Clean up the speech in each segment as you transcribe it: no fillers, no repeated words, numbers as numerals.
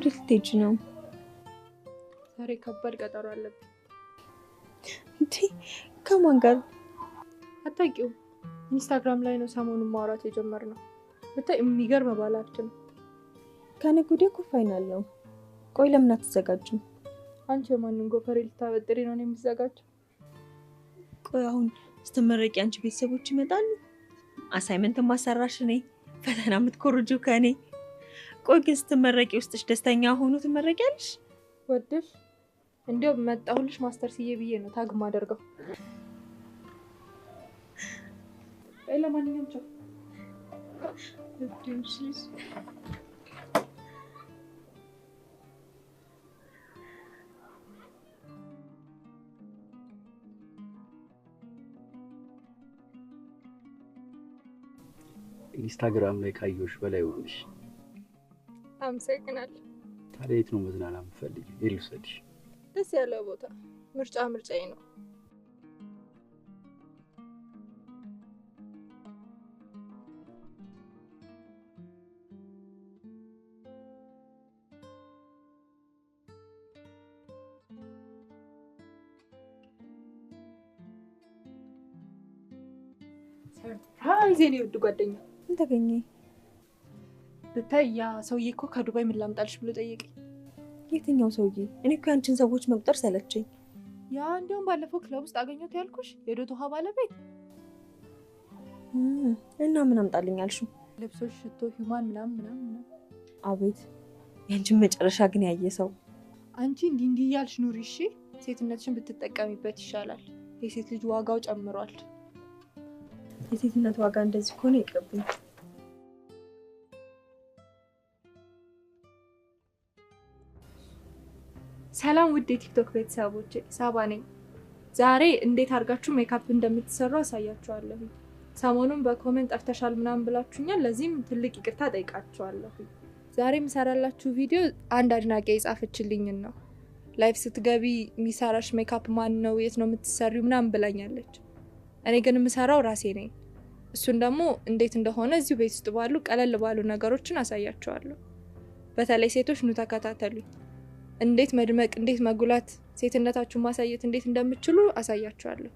ወዴት ልትሄጂ ነው? ዛሬ ከባድ ቀጠሮ አለብኝ። እንዴ ከማን ጋር? አታውቂውም? ኢንስታግራም ላይ ነው ሰሞኑን ማውራት የጀመርነው። ብታይ የሚገርም ባላችን። ከነገ ወዲያ እኮ ፋይናል ነው። ቆይ ለምን አትዘጋጅም? አንቺ የማንን ጎፈሬ ልታበጥሪ ነው የምትዘጋጀው? ቆይ አሁን ስትመረቂ አንቺ ቤተሰቦች ይመጣሉ? አሳይመንት ማሰራሽ ነኝ፣ ፈተና የምትኮርጂው ከኔ። ቆይ ግን ስትመረቂ ውስጥሽ ደስተኛ ሆኖ ትመረቂያለሽ? ወደሽ እንዴው መጣሁልሽ ማስተርስዬ ብዬ ነው ታግ ማደርገው። ለማንኛውም ቻው። ኢንስታግራም ላይ ካየሁሽ በላይ ሆነሽ። አመሰግናለሁ። ታዲያ የት ነው መዝናናት የምትፈልጊው? የት ልውሰድሽ? ደስ ያለው ቦታ። ምርጫዬ ነው። ሰርፕራይዝ የኔ ውድ ጓደኛ። ምን ተገኘ? ብታይ ያ ሰውዬ እኮ ከዱባይ ምን ላምጣልሽ ብሎ ጠየቀኝ። የትኛው ሰውዬ? እኔ እኮ ያንቺን ሰዎች መቁጠር ሰለቸኝ። ያ እንደውም ባለፈው ክለብ ውስጥ አገኘሁት ያልኩሽ የዶቶ ሀ ባለቤት። እና ምን አምጣልኝ አልሽው? ልብሶች፣ ሽቶ፣ ሂማን ምናምን። አቤት ያንቺን መጨረሻ ግን ያየ ሰው። አንቺ እንዲህ እያልሽ ኑሪ እሺ። ሴትነትሽን ብትጠቀሚበት ይሻላል። የሴት ልጅ ዋጋው ጨምሯል። የሴትነት ዋጋ እንደዚህ ከሆነ ይቅርብኝ። ሰላም ውድ የቲክቶክ ቤተሰቦቼ፣ ሳባ ነኝ። ዛሬ እንዴት አድርጋችሁ ሜካፕ እንደምትሰሩ አሳያችኋለሁ። ሰሞኑን በኮሜንት ጠፍተሻል ምናምን ብላችሁኛል። ለዚህም ትልቅ ይቅርታ ጠይቃችኋለሁ። ዛሬ የምሰራላችሁ ቪዲዮ አንድ አድናቂ የጻፈችልኝን ነው። ላይፍ ስትገቢ የሚሰራሽ ሜካፕ ማን ነው፣ የት ነው የምትሰሪው ምናምን ብላኛለች። እኔ ግን የምሰራው ራሴ ነኝ። እሱን ደግሞ እንዴት እንደሆነ እዚሁ ቤት ውስጥ ባሉ ቀለል ባሉ ነገሮችን አሳያችኋለሁ። በተለይ ሴቶች ኑ ተከታተሉኝ። እንዴት መድመቅ፣ እንዴት መጉላት፣ ሴትነታችሁን ማሳየት እንዴት እንደምትችሉ አሳያችኋለሁ።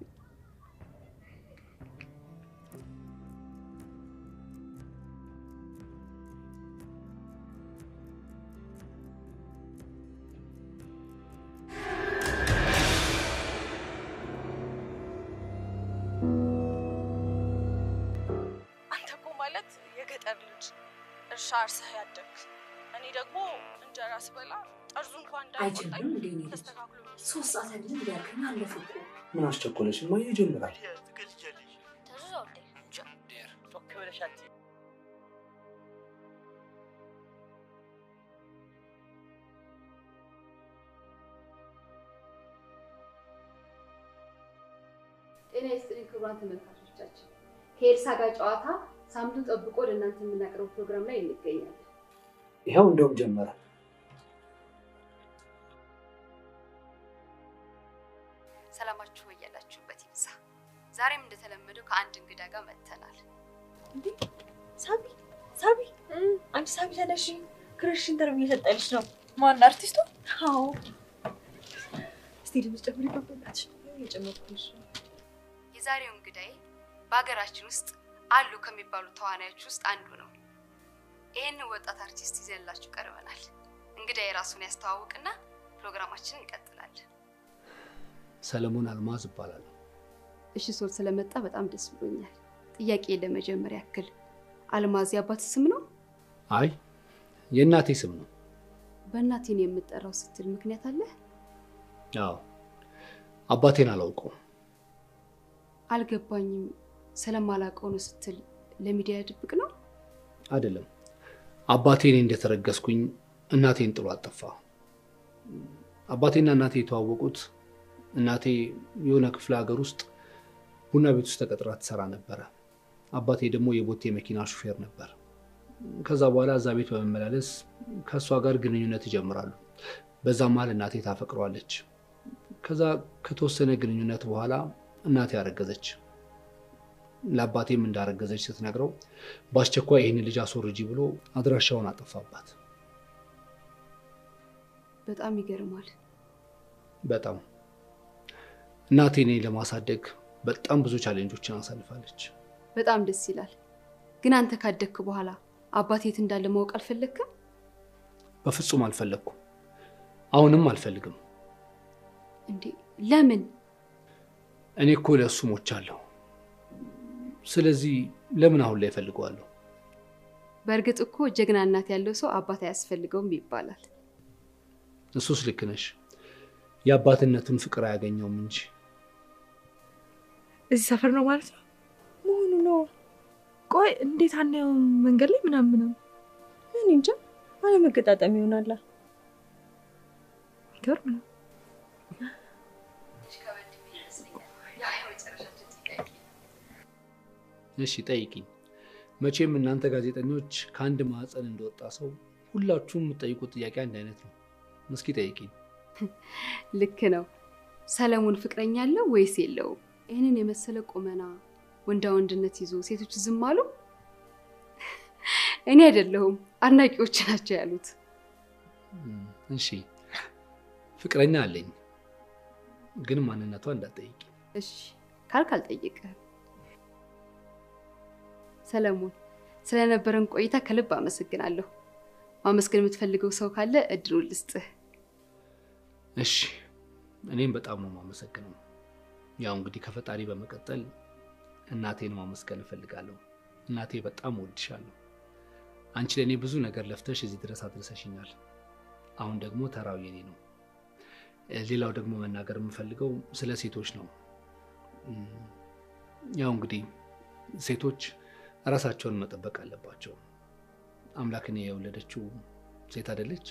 እርሻ አርሰህ ያደግክ፣ እኔ ደግሞ እንጀራ ስበላ ጠርዙ እንኳን አይችልም እንዴ ነው? 3 ሰዓት አይደለም ያልከኝ አለፈ እኮ። ምን አስቸኮለሽ? ማን ይጀምራል? ተዛው ጀምር ቶክ ብለሻት። ጤና ይስጥልኝ ክቡራን ተመልካቾቻችን፣ ከኤልሳ ጋር ጨዋታ ሳምንቱን ጠብቆ ለእናንተ የምናቀርበው ፕሮግራም ላይ እንገኛለን። ይኸው እንደውም ጀመረ። ሰላማችሁ ወያላችሁበት ይብዛ። ዛሬም እንደተለመደው ከአንድ እንግዳ ጋር መጥተናል። እንዴ ሳቢ አንቺ ሳቢ ተነሺ፣ ክርሽ ኢንተርቪው እየሰጠልሽ ነው። ማን አርቲስቱ? አዎ እስቲ ድምጽ ጨምሪ ባባላችሁ። እየጨመርኩልሽ። የዛሬው እንግዳዬ በሀገራችን ውስጥ አሉ ከሚባሉ ተዋናዮች ውስጥ አንዱ ነው። ይሄንን ወጣት አርቲስት ይዘንላችሁ ቀርበናል። እንግዳዬ ራሱን ያስተዋውቅና ፕሮግራማችንን እንቀጥላለን። ሰለሞን አልማዝ ይባላል። እሺ ሶል ስለመጣ በጣም ደስ ብሎኛል። ጥያቄ ለመጀመር ያክል አልማዝ ያባት ስም ነው? አይ የእናቴ ስም ነው። በእናቴን የምጠራው ስትል ምክንያት አለ? አዎ አባቴን አላውቀውም። አልገባኝም። ስለማላውቀው ነው ስትል ለሚዲያ ድብቅ ነው? አይደለም። አባቴን እንደተረገስኩኝ እናቴን ጥሎ አጠፋ። አባቴና እናቴ የተዋወቁት እናቴ የሆነ ክፍለ ሀገር ውስጥ ቡና ቤት ውስጥ ተቀጥራ ትሰራ ነበር። አባቴ ደግሞ የቦቴ መኪና ሹፌር ነበር። ከዛ በኋላ እዛ ቤት በመመላለስ ከሷ ጋር ግንኙነት ይጀምራሉ። በዛ መሃል እናቴ ታፈቅሯለች። ከዛ ከተወሰነ ግንኙነት በኋላ እናቴ አረገዘች። ለአባቴም እንዳረገዘች ስትነግረው በአስቸኳይ ይሄን ልጅ አስወርጂ ብሎ አድራሻውን አጠፋባት። በጣም ይገርማል። በጣም እናቴ እኔን ለማሳደግ በጣም ብዙ ቻሌንጆችን አሳልፋለች። በጣም ደስ ይላል። ግን አንተ ካደግክ በኋላ አባት የት እንዳለ ማወቅ አልፈለግክም? በፍጹም አልፈለግኩም። አሁንም አልፈልግም። እንዴ ለምን? እኔ እኮ ለእሱ ሞቻለሁ። ስለዚህ ለምን አሁን ላይ እፈልገዋለሁ? በእርግጥ እኮ ጀግና እናት ያለው ሰው አባት አያስፈልገውም ይባላል። እሱስ ልክ ነሽ። የአባትነቱን ፍቅር አያገኘውም እንጂ። እዚህ ሰፈር ነው ማለት ነው መሆኑ ነው። ቆይ እንዴት አናየው መንገድ ላይ ምናምን ነው? እኔ እንጃ አለመገጣጠም ይሆናል። ይገርም ነው። እሺ ጠይቂኝ። መቼም እናንተ ጋዜጠኞች ከአንድ ማህፀን እንደወጣ ሰው ሁላችሁም የምትጠይቁት ጥያቄ አንድ አይነት ነው። እስኪ ጠይቂኝ። ልክ ነው። ሰለሞን ፍቅረኛ አለው ወይስ የለውም? ይህንን የመሰለ ቁመና ወንዳ ወንድነት ይዞ ሴቶች ዝም አሉ? እኔ አይደለሁም አድናቂዎች ናቸው ያሉት። እሺ ፍቅረኛ አለኝ፣ ግን ማንነቷ እንዳትጠይቂ። እሺ ካልክ አልጠይቅህም። ሰለሞን ስለነበረን ቆይታ ከልብ አመሰግናለሁ። ማመስገን የምትፈልገው ሰው ካለ እድሉን ልስጥህ። እሺ እኔም በጣም ነው የማመሰግነው። ያው እንግዲህ ከፈጣሪ በመቀጠል እናቴን ማመስገን እፈልጋለሁ። እናቴ በጣም እወድሻለሁ። አንቺ ለኔ ብዙ ነገር ለፍተሽ እዚህ ድረስ አድርሰሽኛል። አሁን ደግሞ ተራው የኔ ነው። ሌላው ደግሞ መናገር የምፈልገው ስለ ሴቶች ነው። ያው እንግዲህ ሴቶች ራሳቸውን መጠበቅ አለባቸው። አምላክን የወለደችው ሴት አይደለች?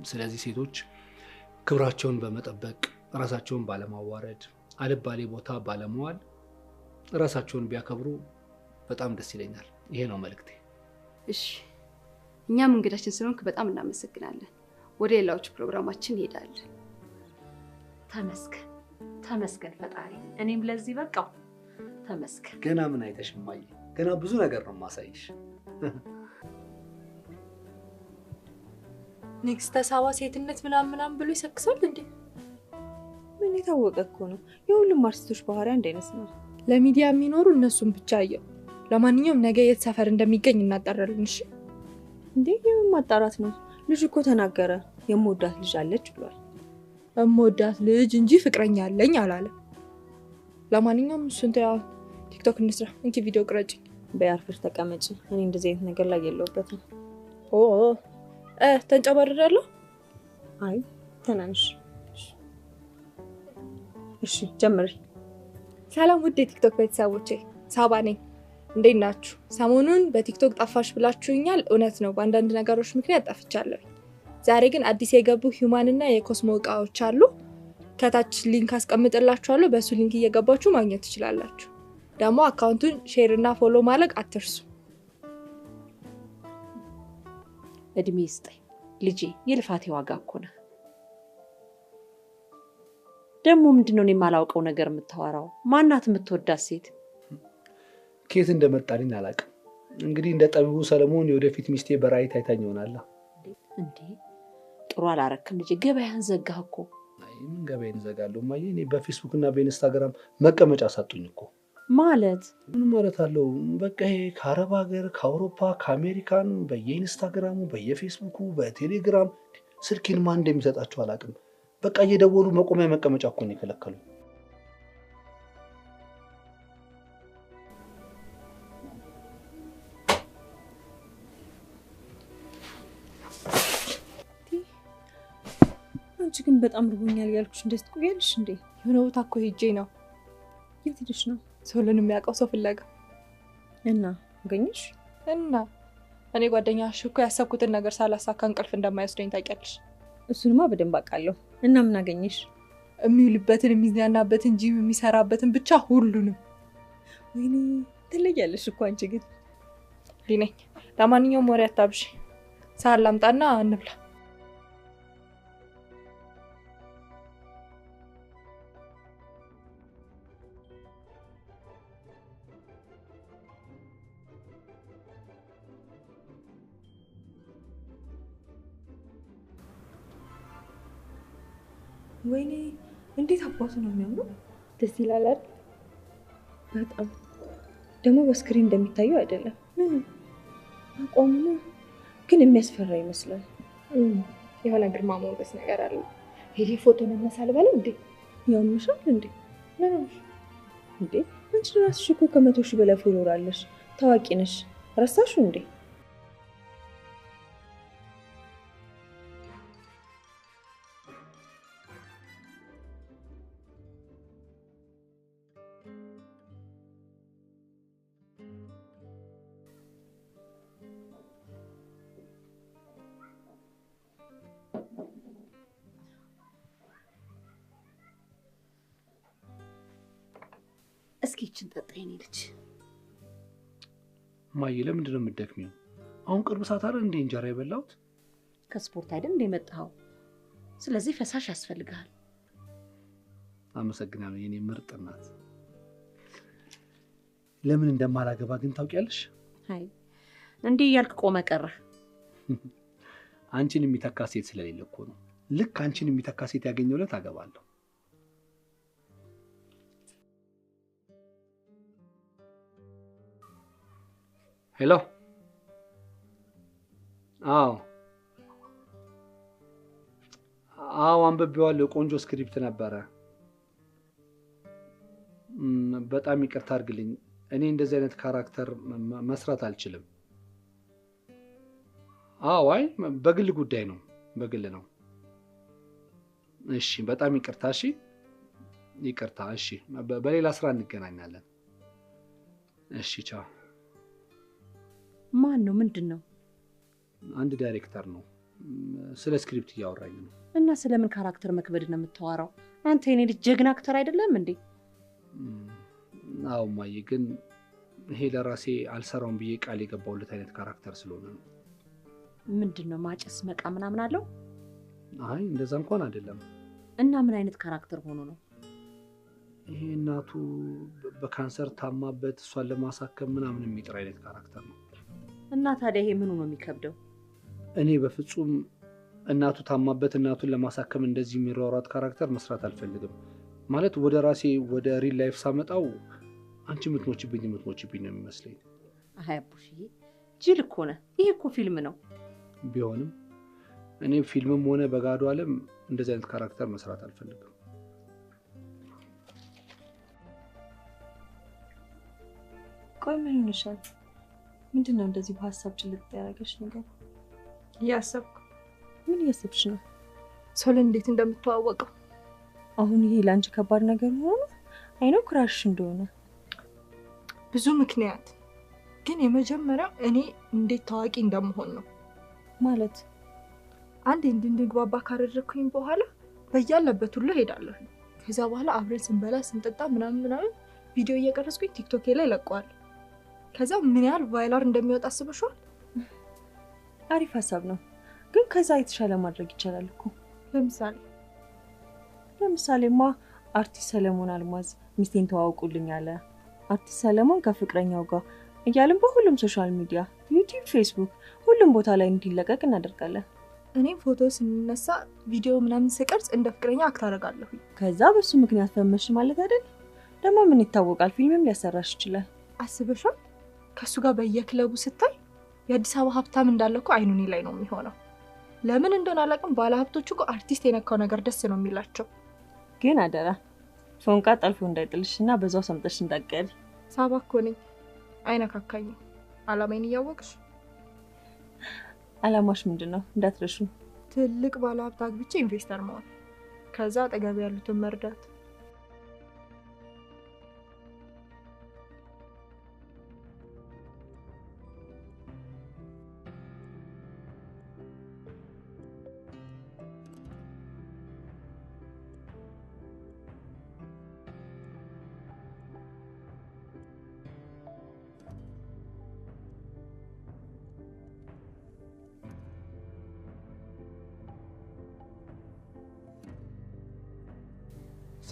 ስለዚህ ሴቶች ክብራቸውን በመጠበቅ ራሳቸውን ባለማዋረድ አልባሌ ቦታ ባለመዋል ራሳቸውን ቢያከብሩ በጣም ደስ ይለኛል። ይሄ ነው መልእክቴ። እሺ እኛም እንግዳችን ስለሆንክ በጣም እናመሰግናለን። ወደ ሌላዎች ፕሮግራማችን እንሄዳለን። ተመስገን ተመስገን ፈጣሪ፣ እኔም ለዚህ በቃው። ተመስገን። ገና ምን አይተሽ ማይ? ገና ብዙ ነገር ነው ማሳይሽ። ንግስተ ሳባ ሴትነት ምናምን ብሎ ይሰክሳል እንዴ? ምን የታወቀ እኮ ነው። የሁሉም አርቲስቶች ባህሪ አንድ አይነት ነው። ለሚዲያ የሚኖሩ እነሱን ብቻ አየው። ለማንኛውም ነገ የት ሰፈር እንደሚገኝ እናጣራለን። እሺ እንዴ የምን ማጣራት ነው? ልጅ እኮ ተናገረ። የምወዳት ልጅ አለች ብሏል። የምወዳት ልጅ እንጂ ፍቅረኛ አለኝ አላለም። ለማንኛውም እሱን ተያው። ቲክቶክ እንስራ። እንኪ ቪዲዮ ቅረጭ። በያርፍሽ ተቀመጪ። እኔ እንደዚህ አይነት ነገር ላይ የለውበትም። ተንጨባረዳለሁ። አይ ተናንሽ። እሺ ጀምሪ። ሰላም ውድ የቲክቶክ ቤተሰቦቼ፣ ሳባ ነኝ። እንዴት ናችሁ? ሰሞኑን በቲክቶክ ጠፋሽ ብላችሁኛል። እውነት ነው፣ በአንዳንድ ነገሮች ምክንያት ጠፍቻለሁ። ዛሬ ግን አዲስ የገቡ ሂውማን እና የኮስሞ እቃዎች አሉ። ከታች ሊንክ አስቀምጥላችኋለሁ። በሱ ሊንክ እየገባችሁ ማግኘት ትችላላችሁ። ደግሞ አካውንቱን ሼር እና ፎሎ ማድረግ አትርሱ። እድሜ ይስጠኝ ልጄ፣ የልፋቴ ዋጋ እኮ ነው። ደግሞ ምንድነው የማላውቀው ነገር የምታወራው? ማናት የምትወዳት ሴት? ከየት እንደመጣልኝ አላውቅም። እንግዲህ እንደ ጠቢቡ ሰለሞን የወደፊት ሚስቴ በራእይ ታይታኝ ይሆናል። እንዴ ጥሩ አላረክም ልጄ፣ ገበያህን ዘጋህ እኮ። አይ ምን ገበያዬን ዘጋለሁ ማየ? እኔ በፌስቡክ እና በኢንስታግራም መቀመጫ ሳጡኝ እኮ። ማለት ምን ማለት አለው? በቃ ይሄ ከአረብ ሀገር፣ ከአውሮፓ፣ ከአሜሪካን በየኢንስታግራሙ፣ በየፌስቡኩ፣ በቴሌግራም ስልኬን ማን እንደሚሰጣቸው አላውቅም። በቃ እየደወሉ መቆሚያ መቀመጫ እኮ ነው የከለከሉ። አንቺ ግን በጣም ርቦኛል ያልኩሽ እንዴት ትቆያለሽ እንዴ? የሆነ ቦታ እኮ ሄጄ ነው። የት ሄደሽ ነው? ሰውን የሚያውቀው ሰው ፍለጋ። እና አገኘሽ? እና እኔ ጓደኛሽ እኮ ያሰብኩትን ነገር ሳላሳካ እንቅልፍ እንደማይወስደኝ ታውቂያለሽ። እሱንማ በደንብ አውቃለሁ። እና ምን አገኘሽ? የሚውልበትን፣ የሚዝናናበትን፣ ጂም የሚሰራበትን ብቻ ሁሉንም። ወይኔ ትለያለሽ እኮ አንቺ ግን። ሊነኝ። ለማንኛውም ወሬ አታብሽ። ሳር ላምጣና እንብላ። ወይኔ እንዴት አባቱ ነው የሚያምረው! ደስ ይላል አይደል? በጣም ደግሞ በስክሪን እንደሚታየው አይደለም። አቋሙ ነው ግን የሚያስፈራ ይመስላል። የሆነ ግርማ ሞገስ ነገር አለ። ሄዴ ፎቶ መነሳል በለው እንዴ? ያምሻል እንዴ? ምን እንዴ? አንቺ ራስሽ እኮ ከ100,000 በላይ ፎሎወር አለሽ። ታዋቂ ነሽ። ረሳሽው እንዴ? እስኪ ይችን ጠጣ የኔ ልጅ። ማዬ ለምንድን ነው የምትደክሚው? አሁን ቅርብ ሰዓት አይደል እንዴ እንጀራ የበላሁት? ከስፖርት አይደል እንደ መጣኸው? ስለዚህ ፈሳሽ ያስፈልጋል። አመሰግናለሁ የኔ ምርጥ እናት። ለምን እንደማላገባ ግን ታውቂያለሽ? አይ እንዴ እያልክ ቆመ ቀረ። አንቺን የሚተካ ሴት ስለሌለ እኮ ነው። ልክ አንቺን የሚተካ ሴት ያገኘው ዕለት አገባለሁ። ሄሎ። አዎ አንብቤዋለሁ። ቆንጆ ስክሪፕት ነበረ። በጣም ይቅርታ አድርግልኝ። እኔ እንደዚህ አይነት ካራክተር መስራት አልችልም። አይ በግል ጉዳይ ነው፣ በግል ነው። እሺ በጣም ይቅርታ። እሺ ይቅርታ። እሺ በሌላ ስራ እንገናኛለን። እሺ ቻው። ማን ነው? ምንድን ነው? አንድ ዳይሬክተር ነው። ስለ ስክሪፕት እያወራኝ ነው። እና ስለምን ካራክተር መክበድ ነው የምታወራው? አንተ የኔ ልጅ ጀግና አክተር አይደለም እንዴ? አዎ ማዬ፣ ግን ይሄ ለራሴ አልሰራውም ብዬ ቃል የገባሁለት አይነት ካራክተር ስለሆነ ነው። ምንድን ነው? ማጨስ መቃ ምናምን አለው? አይ እንደዛ እንኳን አይደለም። እና ምን አይነት ካራክተር ሆኖ ነው? ይሄ እናቱ በካንሰር ታማበት እሷን ለማሳከም ምናምን የሚጥር አይነት ካራክተር ነው። እና ታዲያ ይሄ ምኑ ነው የሚከብደው? እኔ በፍጹም እናቱ ታማበት እናቱን ለማሳከም እንደዚህ የሚሯሯጥ ካራክተር መስራት አልፈልግም። ማለት ወደ ራሴ ወደ ሪል ላይፍ ሳመጣው አንቺ የምትሞችብኝ ነው የሚመስለኝ። አይ አቡሽዬ ጅል እኮ ነህ። ይሄ እኮ ፊልም ነው። ቢሆንም እኔ ፊልምም ሆነ በጋዶ ዓለም እንደዚህ አይነት ካራክተር መስራት አልፈልግም። ቆይ ምን ሆነሻል? ምንድን ነው እንደዚህ በሀሳብ ጭልጥ ያደረገሽ ነገር? እያሰብኩ። ምን እያሰብሽ ነው? ሶልን እንዴት እንደምትዋወቀው። አሁን ይሄ ለአንቺ ከባድ ነገር ሆኖ አይነው ክራሽ እንደሆነ ብዙ ምክንያት፣ ግን የመጀመሪያው እኔ እንዴት ታዋቂ እንደምሆን ነው። ማለት አንድ እንድንግባባ ካደረኩኝ በኋላ በያለበት ሁሉ ሄዳለሁ። ከዛ በኋላ አብረን ስንበላ ስንጠጣ ምናምን ቪዲዮ እየቀረጽኩኝ ቲክቶክ ላይ ለቀዋል። ከዛ ምን ያህል ቫይራል እንደሚወጣ አስበሽዋል? አሪፍ ሀሳብ ነው፣ ግን ከዛ የተሻለ ማድረግ ይቻላል እኮ። ለምሳሌማ አርቲስት ሰለሞን አልማዝ ሚስቴን ተዋውቁልኝ አለ። አርቲስት ሰለሞን ከፍቅረኛው ጋር እያልን በሁሉም ሶሻል ሚዲያ ዩቲዩብ፣ ፌስቡክ ሁሉም ቦታ ላይ እንዲለቀቅ እናደርጋለን። እኔም ፎቶ ስንነሳ ቪዲዮ ምናምን ስቀርጽ እንደ ፍቅረኛ አክት አደርጋለሁ። ከዛ በሱ ምክንያት ፈመሽ ማለት አይደል? ደግሞ ምን ይታወቃል፣ ፊልምም ሊያሰራሽ ይችላል። አስበሻል? ከሱ ጋር በየክለቡ ስታይ የአዲስ አበባ ሀብታም እንዳለ እኮ አይኑኒ ላይ ነው የሚሆነው። ለምን እንደሆነ አላውቅም፣ ባለ ሀብቶቹ እኮ አርቲስት የነካው ነገር ደስ ነው የሚላቸው። ግን አደራ ፎንቃ ጠልፎ እንዳይጥልሽና በዛው ሰምጠሽ እንዳትቀሪ። ሳባ እኮ ነኝ፣ አይነካካኝም። አላማዬን እያወቅሽ። አላማሽ ምንድነው? እንዳትረሹ። ትልቅ ባለ ሀብት አግብቼ ኢንቨስተር መሆን፣ ከዛ አጠገብ ያሉትን መርዳት።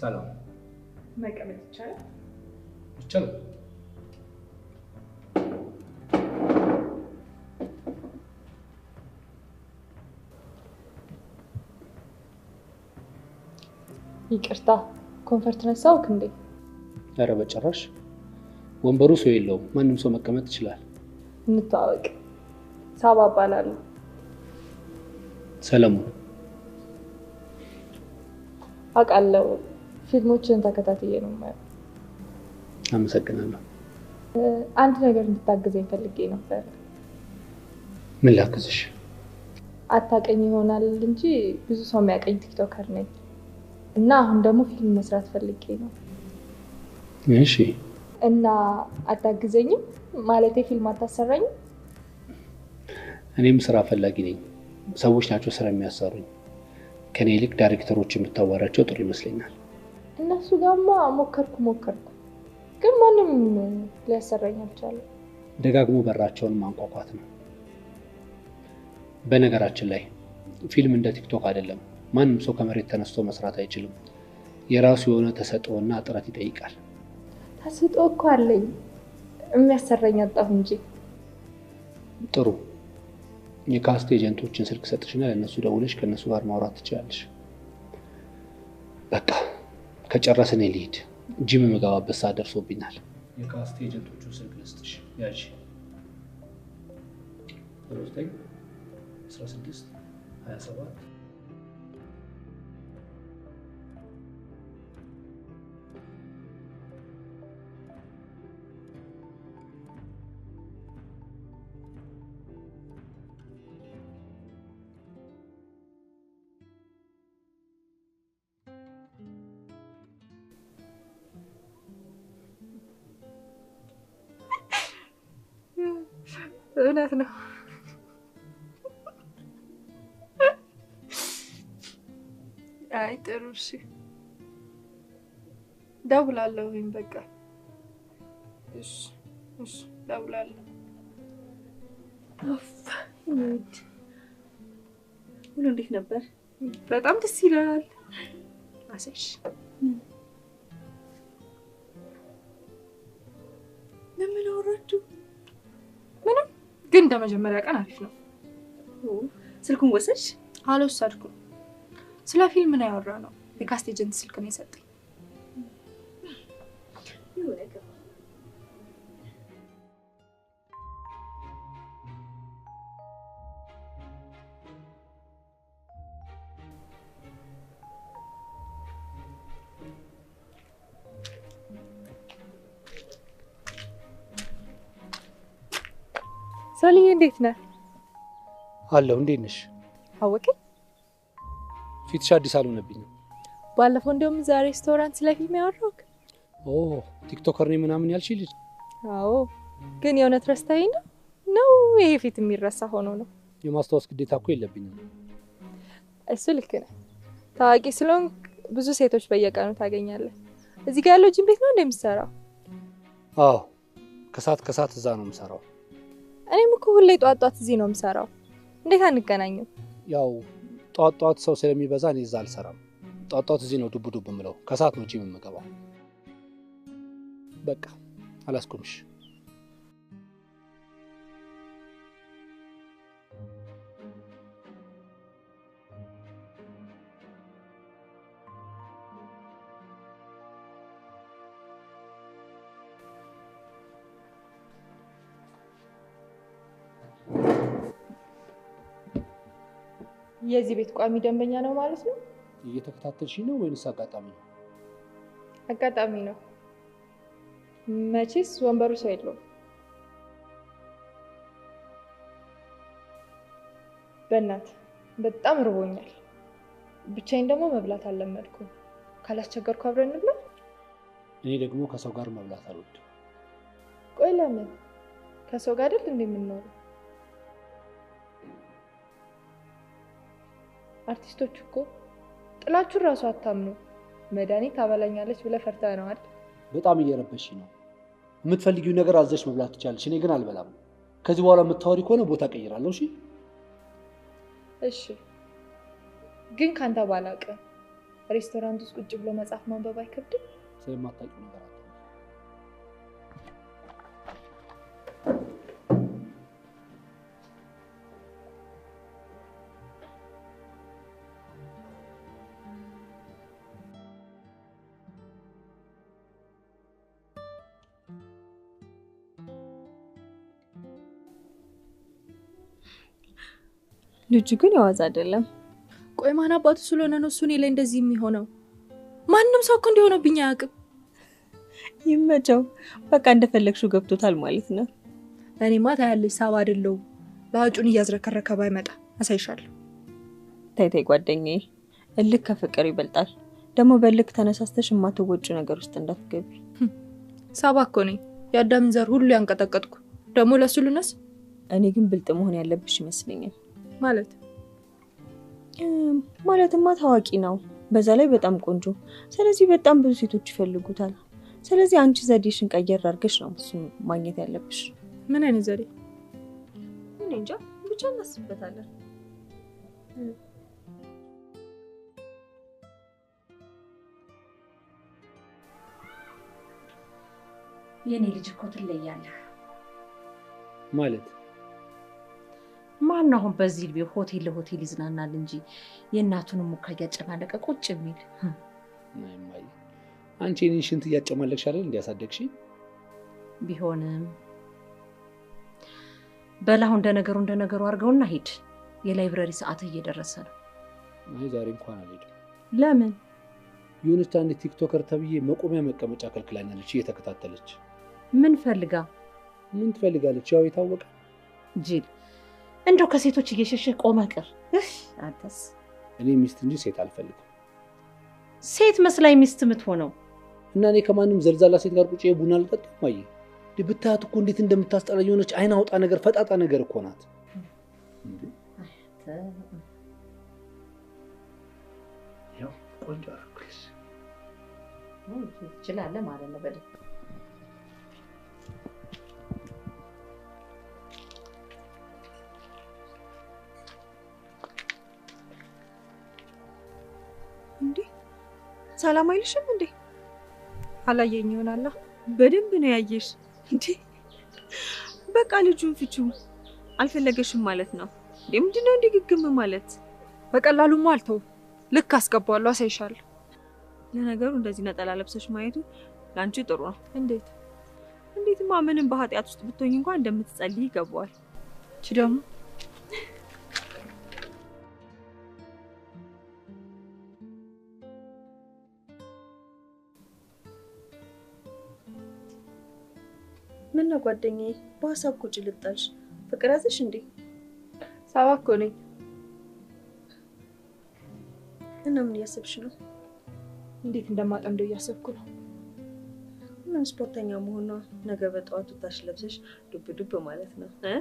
ሰላም። መቀመጥ ይቻላል? ይቻላል። ይቅርታ ኮንፈርት ነሳውክ እንዴ? ኧረ በጭራሽ። ወንበሩ ሰው የለውም፣ ማንም ሰው መቀመጥ ይችላል። እንተዋወቅ። ሳባ እባላለሁ። ሰለሞን። አውቃለሁ፣ ፊልሞችን ተከታትዬ ነው የማየው። አመሰግናለሁ። አንድ ነገር እንድታግዘኝ ፈልጌ ነበር። ምን ላግዝሽ? አታውቀኝ ይሆናል እንጂ ብዙ ሰው የሚያውቀኝ ቲክቶከር ነኝ እና አሁን ደግሞ ፊልም መስራት ፈልጌ ነው። እሺ። እና አታግዘኝም? ማለቴ ፊልም አታሰራኝም? እኔም ስራ ፈላጊ ነኝ። ሰዎች ናቸው ስራ የሚያሰሩኝ። ከኔ ይልቅ ዳይሬክተሮች የምታዋራቸው ጥሩ ይመስለኛል። እነሱ ጋማ ሞከርኩ ግን ማንም ሊያሰራኝ አልቻለም። ደጋግሞ በራቸውን ማንኳኳት ነው። በነገራችን ላይ ፊልም እንደ ቲክቶክ አይደለም። ማንም ሰው ከመሬት ተነስቶ መስራት አይችልም። የራሱ የሆነ ተሰጥኦና ጥረት ይጠይቃል። ተሰጥኦ እኮ አለኝ፣ የሚያሰራኝ አጣሁ እንጂ። ጥሩ። የካስት ኤጀንቶችን ስልክ ሰጥሽና ለእነሱ ደውለሽ ከእነሱ ጋር ማውራት ትችላለሽ። በቃ ከጨረስን ልሂድ። ጂም የምገባበት ሰዓት ደርሶብኛል። የካስት ኤጀንቶቹን ስልክ ልስጥሽ። ያዥ 16 27 እውነት ነው። አይ ጥሩ እሺ፣ ደውላለሁኝ በቃ። እሺ ደውላለሁ። ሁሉ እንዴት ነበር? በጣም ደስ ይላል። አሰሽ ለምን አወራችሁ? ምንም፣ ግን እንደመጀመሪያ ቀን አሪፍ ነው። ስልኩን ወሰድሽ? አልወሰድኩም። ስለ ፊልም ነው ያወራ ነው። የካስት ኤጀንት ስልክ ነው የሰጠኝ። ሰልዬ እንዴት ነህ? አለሁ። እንዴት ነሽ? አወቀኝ። ፊትሽ አዲስ አልሆነብኝም። ባለፈው እንደውም ዛሬ ሬስቶራንት ስለ ፊልም ያወራሁት። ቲክቶከር ነኝ ምናምን ያልሽ ልጅ? አዎ፣ ግን የእውነት ረስታኝ ነው ይሄ ፊት የሚረሳ ሆኖ ነው? የማስታወስ ግዴታ እኮ የለብኝም። እሱ ልክ ነህ። ታዋቂ ስለሆንክ ብዙ ሴቶች በየቀኑ ታገኛለህ። እዚህ ጋር ያለው ጂም ቤት ነው እንደምትሰራው? አዎ፣ ከሰዓት እዛ ነው የምሰራው። እኔም እኮ ሁሌ ጧት እዚህ ነው የምሰራው። እንዴት አንገናኝም? ያው ጧት ሰው ስለሚበዛ እኔ እዛ አልሰራም። ጧት እዚህ ነው ዱብ የምለው። ከሰዓት ነው ጂም የምገባው። በቃ አላስቆምሽ። የዚህ ቤት ቋሚ ደንበኛ ነው ማለት ነው? እየተከታተልሽኝ ነው ወይንስ አጋጣሚ ነው? አጋጣሚ ነው። መቼስ ወንበሩ ሰው የለውም። በእናትህ በጣም ርቦኛል። ብቻዬን ደግሞ መብላት አልለመድኩም። ካላስቸገርኩ አብረን እንብላ። እኔ ደግሞ ከሰው ጋር መብላት አልወድም። ቆይ ለምን? ከሰው ጋር አይደል እንደምንኖረው? አርቲስቶች እኮ ጥላችሁን ራሱ አታምኑ። መድኃኒት ታበላኛለች ብለህ ፈርተህ ነው አይደል? በጣም እየረበሽ ነው። የምትፈልጊው ነገር አዘሽ መብላት ትቻለሽ። እኔ ግን አልበላም። ከዚህ በኋላ የምታወሪ ከሆነ ቦታ ቀይራለሁ። እሺ። ግን ካንተ ባላቀ ሬስቶራንት ውስጥ ቁጭ ብሎ መጽሐፍ ማንበብ አይከብድም? ስለማታውቂው ነገር አለ። ልጁ ግን ያዋዝ አይደለም። ቆይ ማን አባቱ ስለሆነ ነው እሱ እኔ ላይ እንደዚህ የሚሆነው? ማንም ሰው እኮ እንዲሆነብኝ አያውቅም። ይመቸው። በቃ እንደፈለግሽው ገብቶታል ማለት ነው። እኔማ ታያለሽ ሳባ አይደለሁም። ለአጩን እያዝረከረከ ባይመጣ አሳይሻለሁ። ታይታይ ጓደኛዬ፣ እልክ ከፍቅር ይበልጣል። ደግሞ በልክ ተነሳስተሽ የማትወጪ ነገር ውስጥ እንዳትገቢ። ሳባ እኮ ነኝ የአዳምን ዘር ሁሉ ያንቀጠቀጥኩ። ደግሞ ለሱ ልነስ? እኔ ግን ብልጥ መሆን ያለብሽ ይመስለኛል። ማለትማ ታዋቂ ነው፣ በዛ ላይ በጣም ቆንጆ። ስለዚህ በጣም ብዙ ሴቶች ይፈልጉታል። ስለዚህ አንቺ ዘዴሽን ቀየር አድርገሽ ነው እሱ ማግኘት ያለብሽ። ምን አይነት ዘዴ? እኔ እንጃ፣ ብቻ እናስብበታለን። የኔ ልጅ እኮ ትለያለህ ማለት ማን ነው አሁን በዚህ ልቤ ሆቴል ለሆቴል ይዝናናል እንጂ የእናቱን ሙካ እያጨማለቀ ቁጭ የሚል? ማይ አንቺ እኔን ሽንት እያጨማለቅሽ አይደል እንዲያሳደግሽ? ቢሆንም በላሁ እንደነገሩ አድርገውና ሂድ። የላይብረሪ ሰዓት እየደረሰ ነው። አይ ዛሬ እንኳን አልሄድም። ለምን? የሆነች አንድ ቲክቶከር ተብዬ መቆሚያ መቀመጫ ከልክላኛለች እየተከታተለች። ምን ፈልጋ? ምን ትፈልጋለች? ያው የታወቀ ጅል። እንደው ከሴቶች እየሸሸህ ቆመህ ቅር። አንተስ? እኔ ሚስት እንጂ ሴት አልፈልግም። ሴት መስላይ ሚስት የምትሆነው እና እኔ ከማንም ዘልዛላ ሴት ጋር ቁጭ ቡና አልጠጣም። ማየ ብታያት እኮ እንዴት እንደምታስጠላ የሆነች አይን አውጣ ነገር ፈጣጣ ነገር እኮ ናት። ያው ቆንጆ አርኩስ ትችላለህ ማለት ነው። በደንብ እንዴ ሰላም አይልሽም እንዴ? አላየኝ ይሆናል። በደንብ ነው ያየሽ እንዴ። በቃ ልጁን ፍቺው አልፈለገሽም ማለት ነው። ምንድነው እንዴ ግግም ማለት? በቀላሉማ አልተው። ልክ አስገባዋለሁ፣ አሳይሻለሁ። ለነገሩ እንደዚህ ነጠላ ለብሰሽ ማየቱ ላንቺ ጥሩ ነው። እንዴትማ ምንም በኃጢአት ውስጥ ብትሆኝ እንኳን እንደምትጸልይ ይገባዋል። እቺ ደግሞ ምን ነው ጓደኛዬ፣ በሀሳብ ቁጭ ልጣልሽ? ፍቅር ያዘሽ እንዴ? ሳባ እኮ ነኝ። እና ምን እያሰብሽ ነው? እንዴት እንደማጠምደው እያሰብኩ ነው። ምን ስፖርተኛ መሆን ነው? ነገ በጠዋቱ ታሽ ለብሰሽ ዱብ ዱብ ማለት ነው እ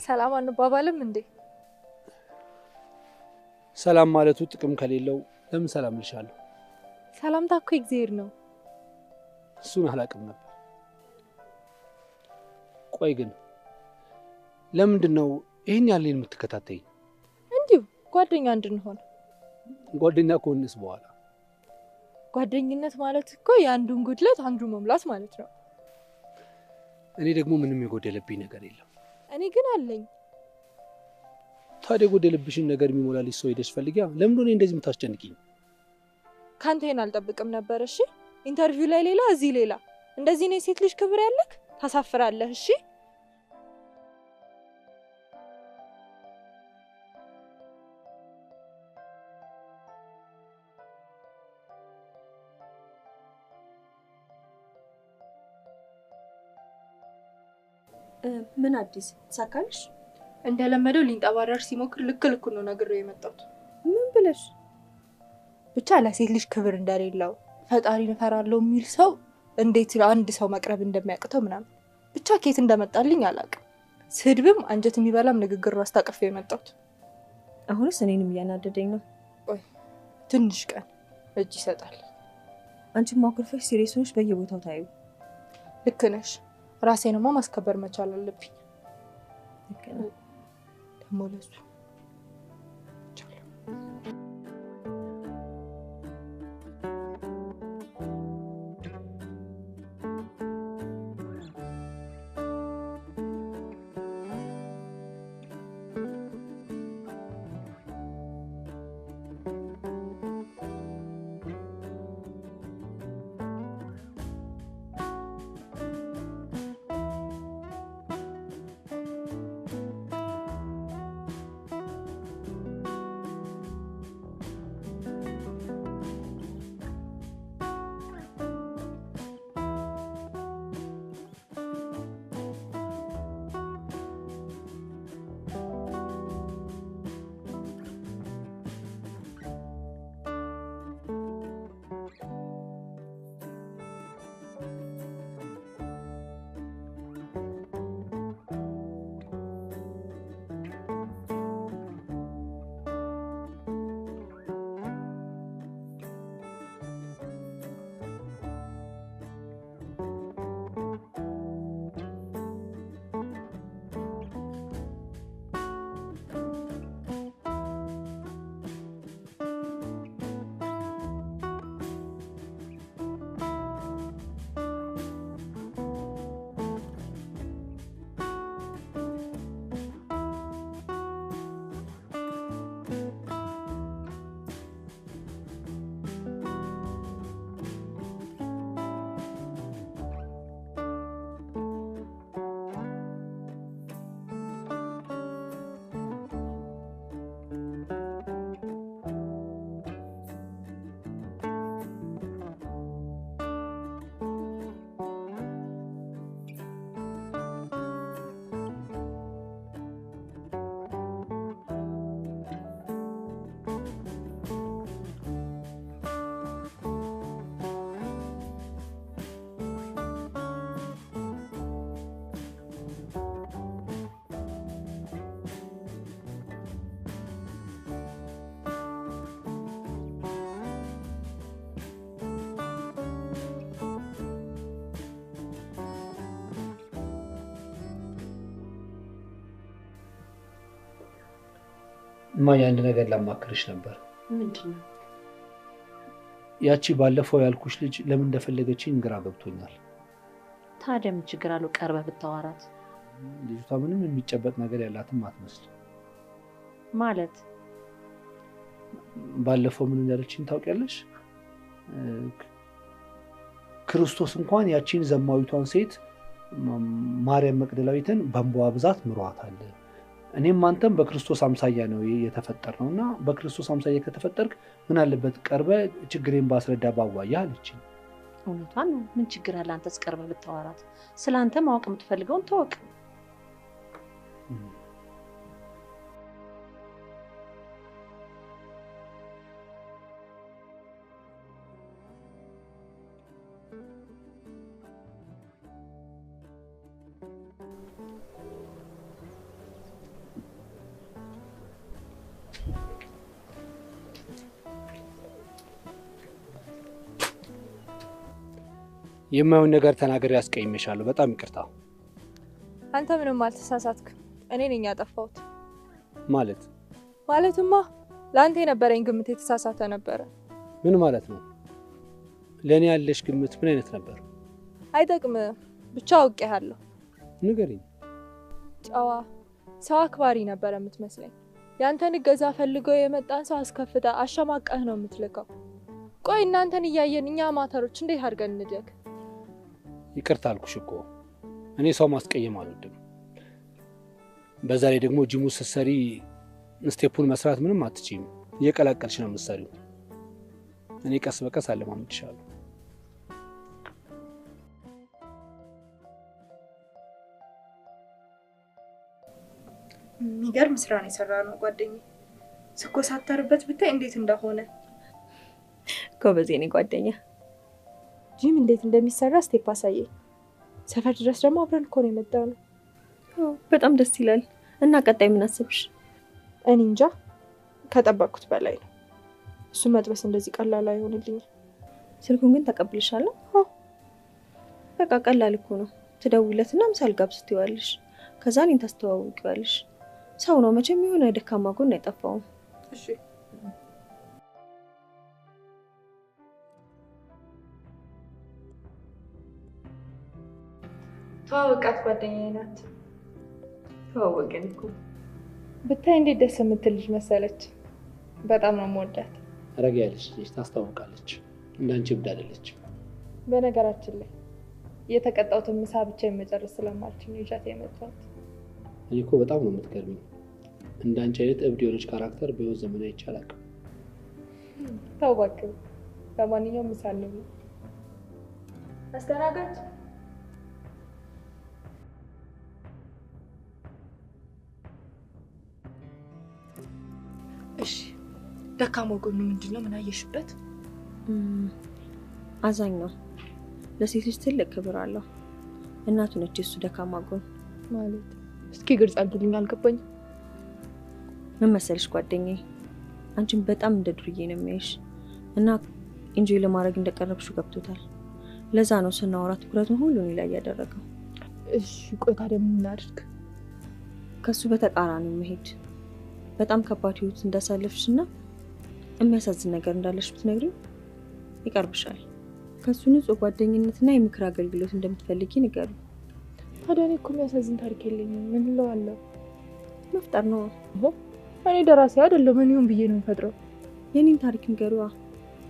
ሰላም አንባባልም እንዴ? ሰላም ማለቱ ጥቅም ከሌለው ለምን ሰላም ልሻለሁ? ሰላምታ እኮ እግዚአብሔር ነው። እሱን አላውቅም ነበር። ቆይ ግን ለምንድን ነው ይሄን ያህል የምትከታተይ? እንዲሁ ጓደኛ እንድንሆን። ጓደኛ ከሆንስ በኋላ? ጓደኝነት ማለት እኮ የአንዱን ጉድለት አንዱ መሙላት ማለት ነው። እኔ ደግሞ ምንም የጎደለብኝ ነገር የለም። እኔ ግን አለኝ። ታዲያ የጎደለብሽን ነገር የሚሞላልሽ ሰው ሄደሽ ፈልጊያ። ለምን ነው እንደዚህ የምታስጨንቂኝ? ካንተ ይሄን አልጠብቅም ነበር። እሺ ኢንተርቪው ላይ ሌላ እዚህ ሌላ። እንደዚህ ነው የሴት ልጅ ክብር ያለክ? ታሳፍራለህ። እሺ ምን አዲስ ተሳካልሽ? እንደለመደው ሊንጠባረር ሲሞክር ልክ ነው ነግሬው የመጣሁት። ምን ብለሽ? ብቻ ለሴት ልጅ ክብር እንደሌለው ፈጣሪን እፈራለሁ የሚል ሰው እንዴት አንድ ሰው መቅረብ እንደሚያቅተው ምናምን ብቻ ኬት እንደመጣልኝ አላውቅም። ስድብም አንጀት የሚበላም ንግግር ራስ ታቀፈው የመጣሁት። አሁንስ እኔንም እያናደደኝ ነው። ቆይ ትንሽ ቀን እጅ ይሰጣል። አንቺ ማኩርፈሽ ሲሪየስ ሆነሽ በየቦታው ታዩ። ልክ ነሽ። ራሴንማ ማስከበር መቻል አለብኝ። ልክ ነው። ደሞ ለሱ ማን አንድ ነገር ላማክርሽ ነበር። ምንድነው? ያቺ ባለፈው ያልኩሽ ልጅ ለምን እንደፈለገችኝ ግራ ገብቶኛል። ታዲያ ምን ችግር አለው ቀርበህ ብታወራት? ልጅቷ ምንም የሚጨበጥ ነገር ያላትም አትመስል። ማለት ባለፈው ምን እንዳለችኝ ታውቂያለሽ? ክርስቶስ እንኳን ያቺን ዘማዊቷን ሴት ማርያም መቅደላዊትን በእንባዋ ብዛት ምሯታል። እኔም አንተም በክርስቶስ አምሳያ ነው የተፈጠርነውና በክርስቶስ አምሳያ ከተፈጠርክ ምን አለበት ቀርበ ችግሬን ባስረዳ ባዋያ አለችኝ። እውነቷን ነው። ምን ችግር አለ አንተስ ቀርበህ ብታወራት? ስላንተ ማወቅ የምትፈልገውን ተወቅ። የማይሆን ነገር ተናግሬ ያስቀይሜሻለሁ። በጣም ይቅርታ። አንተ ምንም አልተሳሳትክም። እኔ ነኝ ያጠፋሁት። ማለትማ ለአንተ የነበረኝ ግምት የተሳሳተ ነበረ። ምን ማለት ነው? ለእኔ ያለሽ ግምት ምን አይነት ነበር? አይጠቅምም። ብቻ አውቄሃለሁ። ንገሪኝ። ጨዋ ሰው አክባሪ ነበር የምትመስለኝ። ያንተን እገዛ ፈልገው የመጣን ሰው አስከፍታ አሸማቀህ ነው የምትልከው። ቆይ እናንተን እያየን እኛ አማተሮች እንዴት አድርገን እንደግ? ይቅርታ አልኩሽ እኮ እኔ ሰው ማስቀየም አልወድም። በዛ ላይ ደግሞ ጂሙ ስትሰሪ ስቴፑን መስራት ምንም አትችይም። እየቀላቀልሽ ነው የምትሰሪው። እኔ ቀስ በቀስ አለማምድሻለሁ። የሚገርም ስራ ነው የሰራነው ጓደኛዬ። ስኮሳተርበት ብታይ እንዴት እንደሆነ። ጎበዝ የኔ ጓደኛ። ጂም እንዴት እንደሚሰራ ስቴፕ አሳየኝ። ሰፈር ድረስ ደግሞ አብረን እኮ ነው የመጣነው። በጣም ደስ ይላል። እና ቀጣይ ምን አሰብሽ? እኔ እንጃ፣ ከጠበቅኩት በላይ ነው። እሱ መጥበስ እንደዚህ ቀላል አይሆንልኝም። ስልኩን ግን ተቀብልሻለሁ? በቃ ቀላል እኮ ነው። ትደውለትና ምሳል ጋብዝ ትይዋለሽ። ከዛ እኔን ታስተዋውቂዋለሽ። ሰው ነው መቼም የሆነ ደካማ ጎን አይጠፋውም። እሺ ተዋወቃት። ጓደኛዬ ናት። ተዋወቅን እኮ። ብታይ እንዴት ደስ የምትል ልጅ መሰለች። በጣም ነው የምወዳት። ረጋ ያለች ልጅ ታስታውቃለች። እንዳንቺ እብድ አይደለች። በነገራችን ላይ የተቀጣሁትን ምሳ ብቻ የመጨረስ ስለማልችል ነው ይዣት የመጣሁት። እኔ እኮ በጣም ነው የምትገርሚኝ። እንዳንቺ አይነት እብድ የሆነች ካራክተር በህይወት ዘመን አይቼ አላውቅም። ተው እባክህ። ለማንኛውም ምሳ ነው አስተናጋጅ። እሺ ደካማ ጎኑ ምንድነው? ምን አየሽበት? አዛኝ ነው። ለሴት ልጅ ትልቅ ክብር አለው። እናቱ ነች እሱ ደካማ ጎን ማለት። እስኪ ግልጽ አድርጊልኝ፣ አልገባኝም። ምን መሰልሽ ጓደኛዬ፣ አንቺን በጣም እንደ ዱርዬ ነው የሚያይሽ እና ኢንጆይ ለማድረግ እንደቀረብሽው ገብቶታል። ለዛ ነው ስናወራ ትኩረቱን ሁሉ እኔ ላይ ያደረገው። እሺ ቆይ ታዲያ ምን እናድርግ? ከሱ በተቃራኒ መሄድ። በጣም ከባድ ህይወት እንዳሳለፍሽና የሚያሳዝን ነገር እንዳለሽ ብትነግሪው ይቀርብሻል። ከሱ ንጹህ ጓደኝነትና የምክር አገልግሎት እንደምትፈልጊ ንገሪው። ታዲያ እኔ እኮ የሚያሳዝን ታሪክ የለኝም። ምን እለዋለሁ? መፍጠር ነው። እኔ ደራሲ አይደለሁ። ምን ይሁን ብዬ ነው የምፈጥረው? የኔን ታሪክ ንገሪዋ።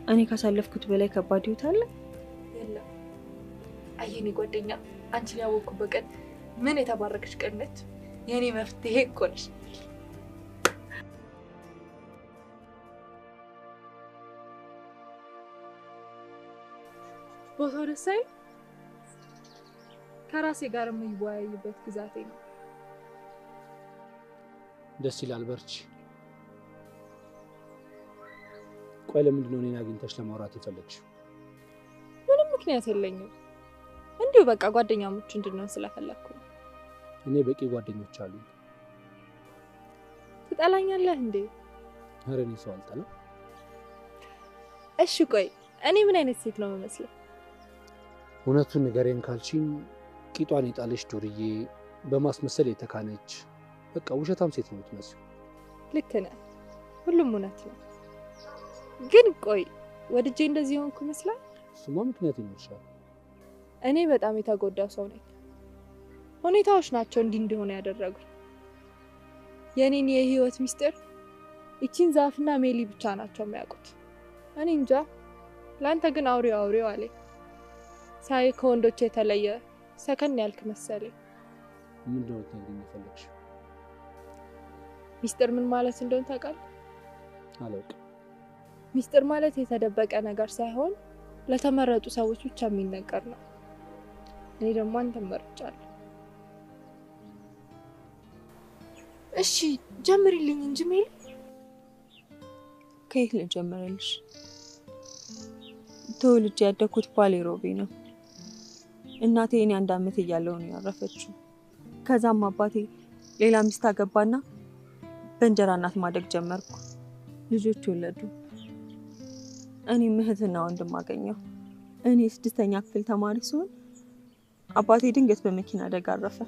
እኔ ካሳለፍኩት በላይ ከባድ ህይወት አለ? የለም። አየኔ ጓደኛ፣ አንቺን ያወቅኩበት ቀን ምን የተባረከች ቀን ነች። የኔ መፍትሄ እኮ ነሽ። ቦታው ደስ አይል? ከራሴ ጋር የምወያይበት ግዛቴ ነው። ደስ ይላል። በርቺ። ቆይ ለምንድን ነው እኔን አግኝተሽ ለማውራት የፈለግሽው? ምንም ምክንያት የለኝም። እንዲሁ በቃ ጓደኛሞች እንድንሆን ስለፈለኩ። እኔ በቂ ጓደኞች አሉኝ። ትጠላኛለህ እንዴ? ኧረ እኔ ሰው አልጠላም። እሺ ቆይ እኔ ምን አይነት ሴት ነው የምመስለው? እውነቱን ንገሬን ካልሽኝ ቂጧን የጣለች ዱርዬ፣ በማስመሰል የተካነች በቃ ውሸታም ሴት ነው የምትመስለው። ልክ ነህ። ሁሉም እውነት ነው። ግን ቆይ ወድጄ እንደዚህ ሆንኩ ይመስላል? እሱማ ምክንያት ይኖርሻል። እኔ በጣም የተጎዳው ሰው ነኝ። ሁኔታዎች ናቸው እንዲህ እንደሆነ ያደረጉኝ። የኔን የህይወት ሚስጥር እቺን ዛፍና ሜሊ ብቻ ናቸው የሚያውቁት። እኔ እንጃ። ላንተ ግን አውሬው አለኝ። ሳይ ከወንዶች የተለየ ሰከን ያልክ መሰለኝ። ምንድን ነው ልትነግሪኝ የፈለግሽው? ሚስጥር ምን ማለት እንደሆነ ታውቃለህ? አላውቅም። ሚስጥር ማለት የተደበቀ ነገር ሳይሆን ለተመረጡ ሰዎች ብቻ የሚነገር ነው። እኔ ደግሞ አንተን መርጫለሁ። እሺ ጀምሪልኝ እንጂ ሜሊ። ከየት ልጀምርልሽ? ተወልጄ ያደኩት ባሌ ሮቤ ነው። እናቴ እኔ 1 ዓመት እያለሁ ነው ያረፈችው። ከዛም አባቴ ሌላ ሚስት አገባና በእንጀራ እናት ማደግ ጀመርኩ። ልጆች ወለዱ። እኔም እህትና ወንድም አገኘሁ። እኔ 6ኛ ክፍል ተማሪ ስሆን አባቴ ድንገት በመኪና አደጋ አረፈ።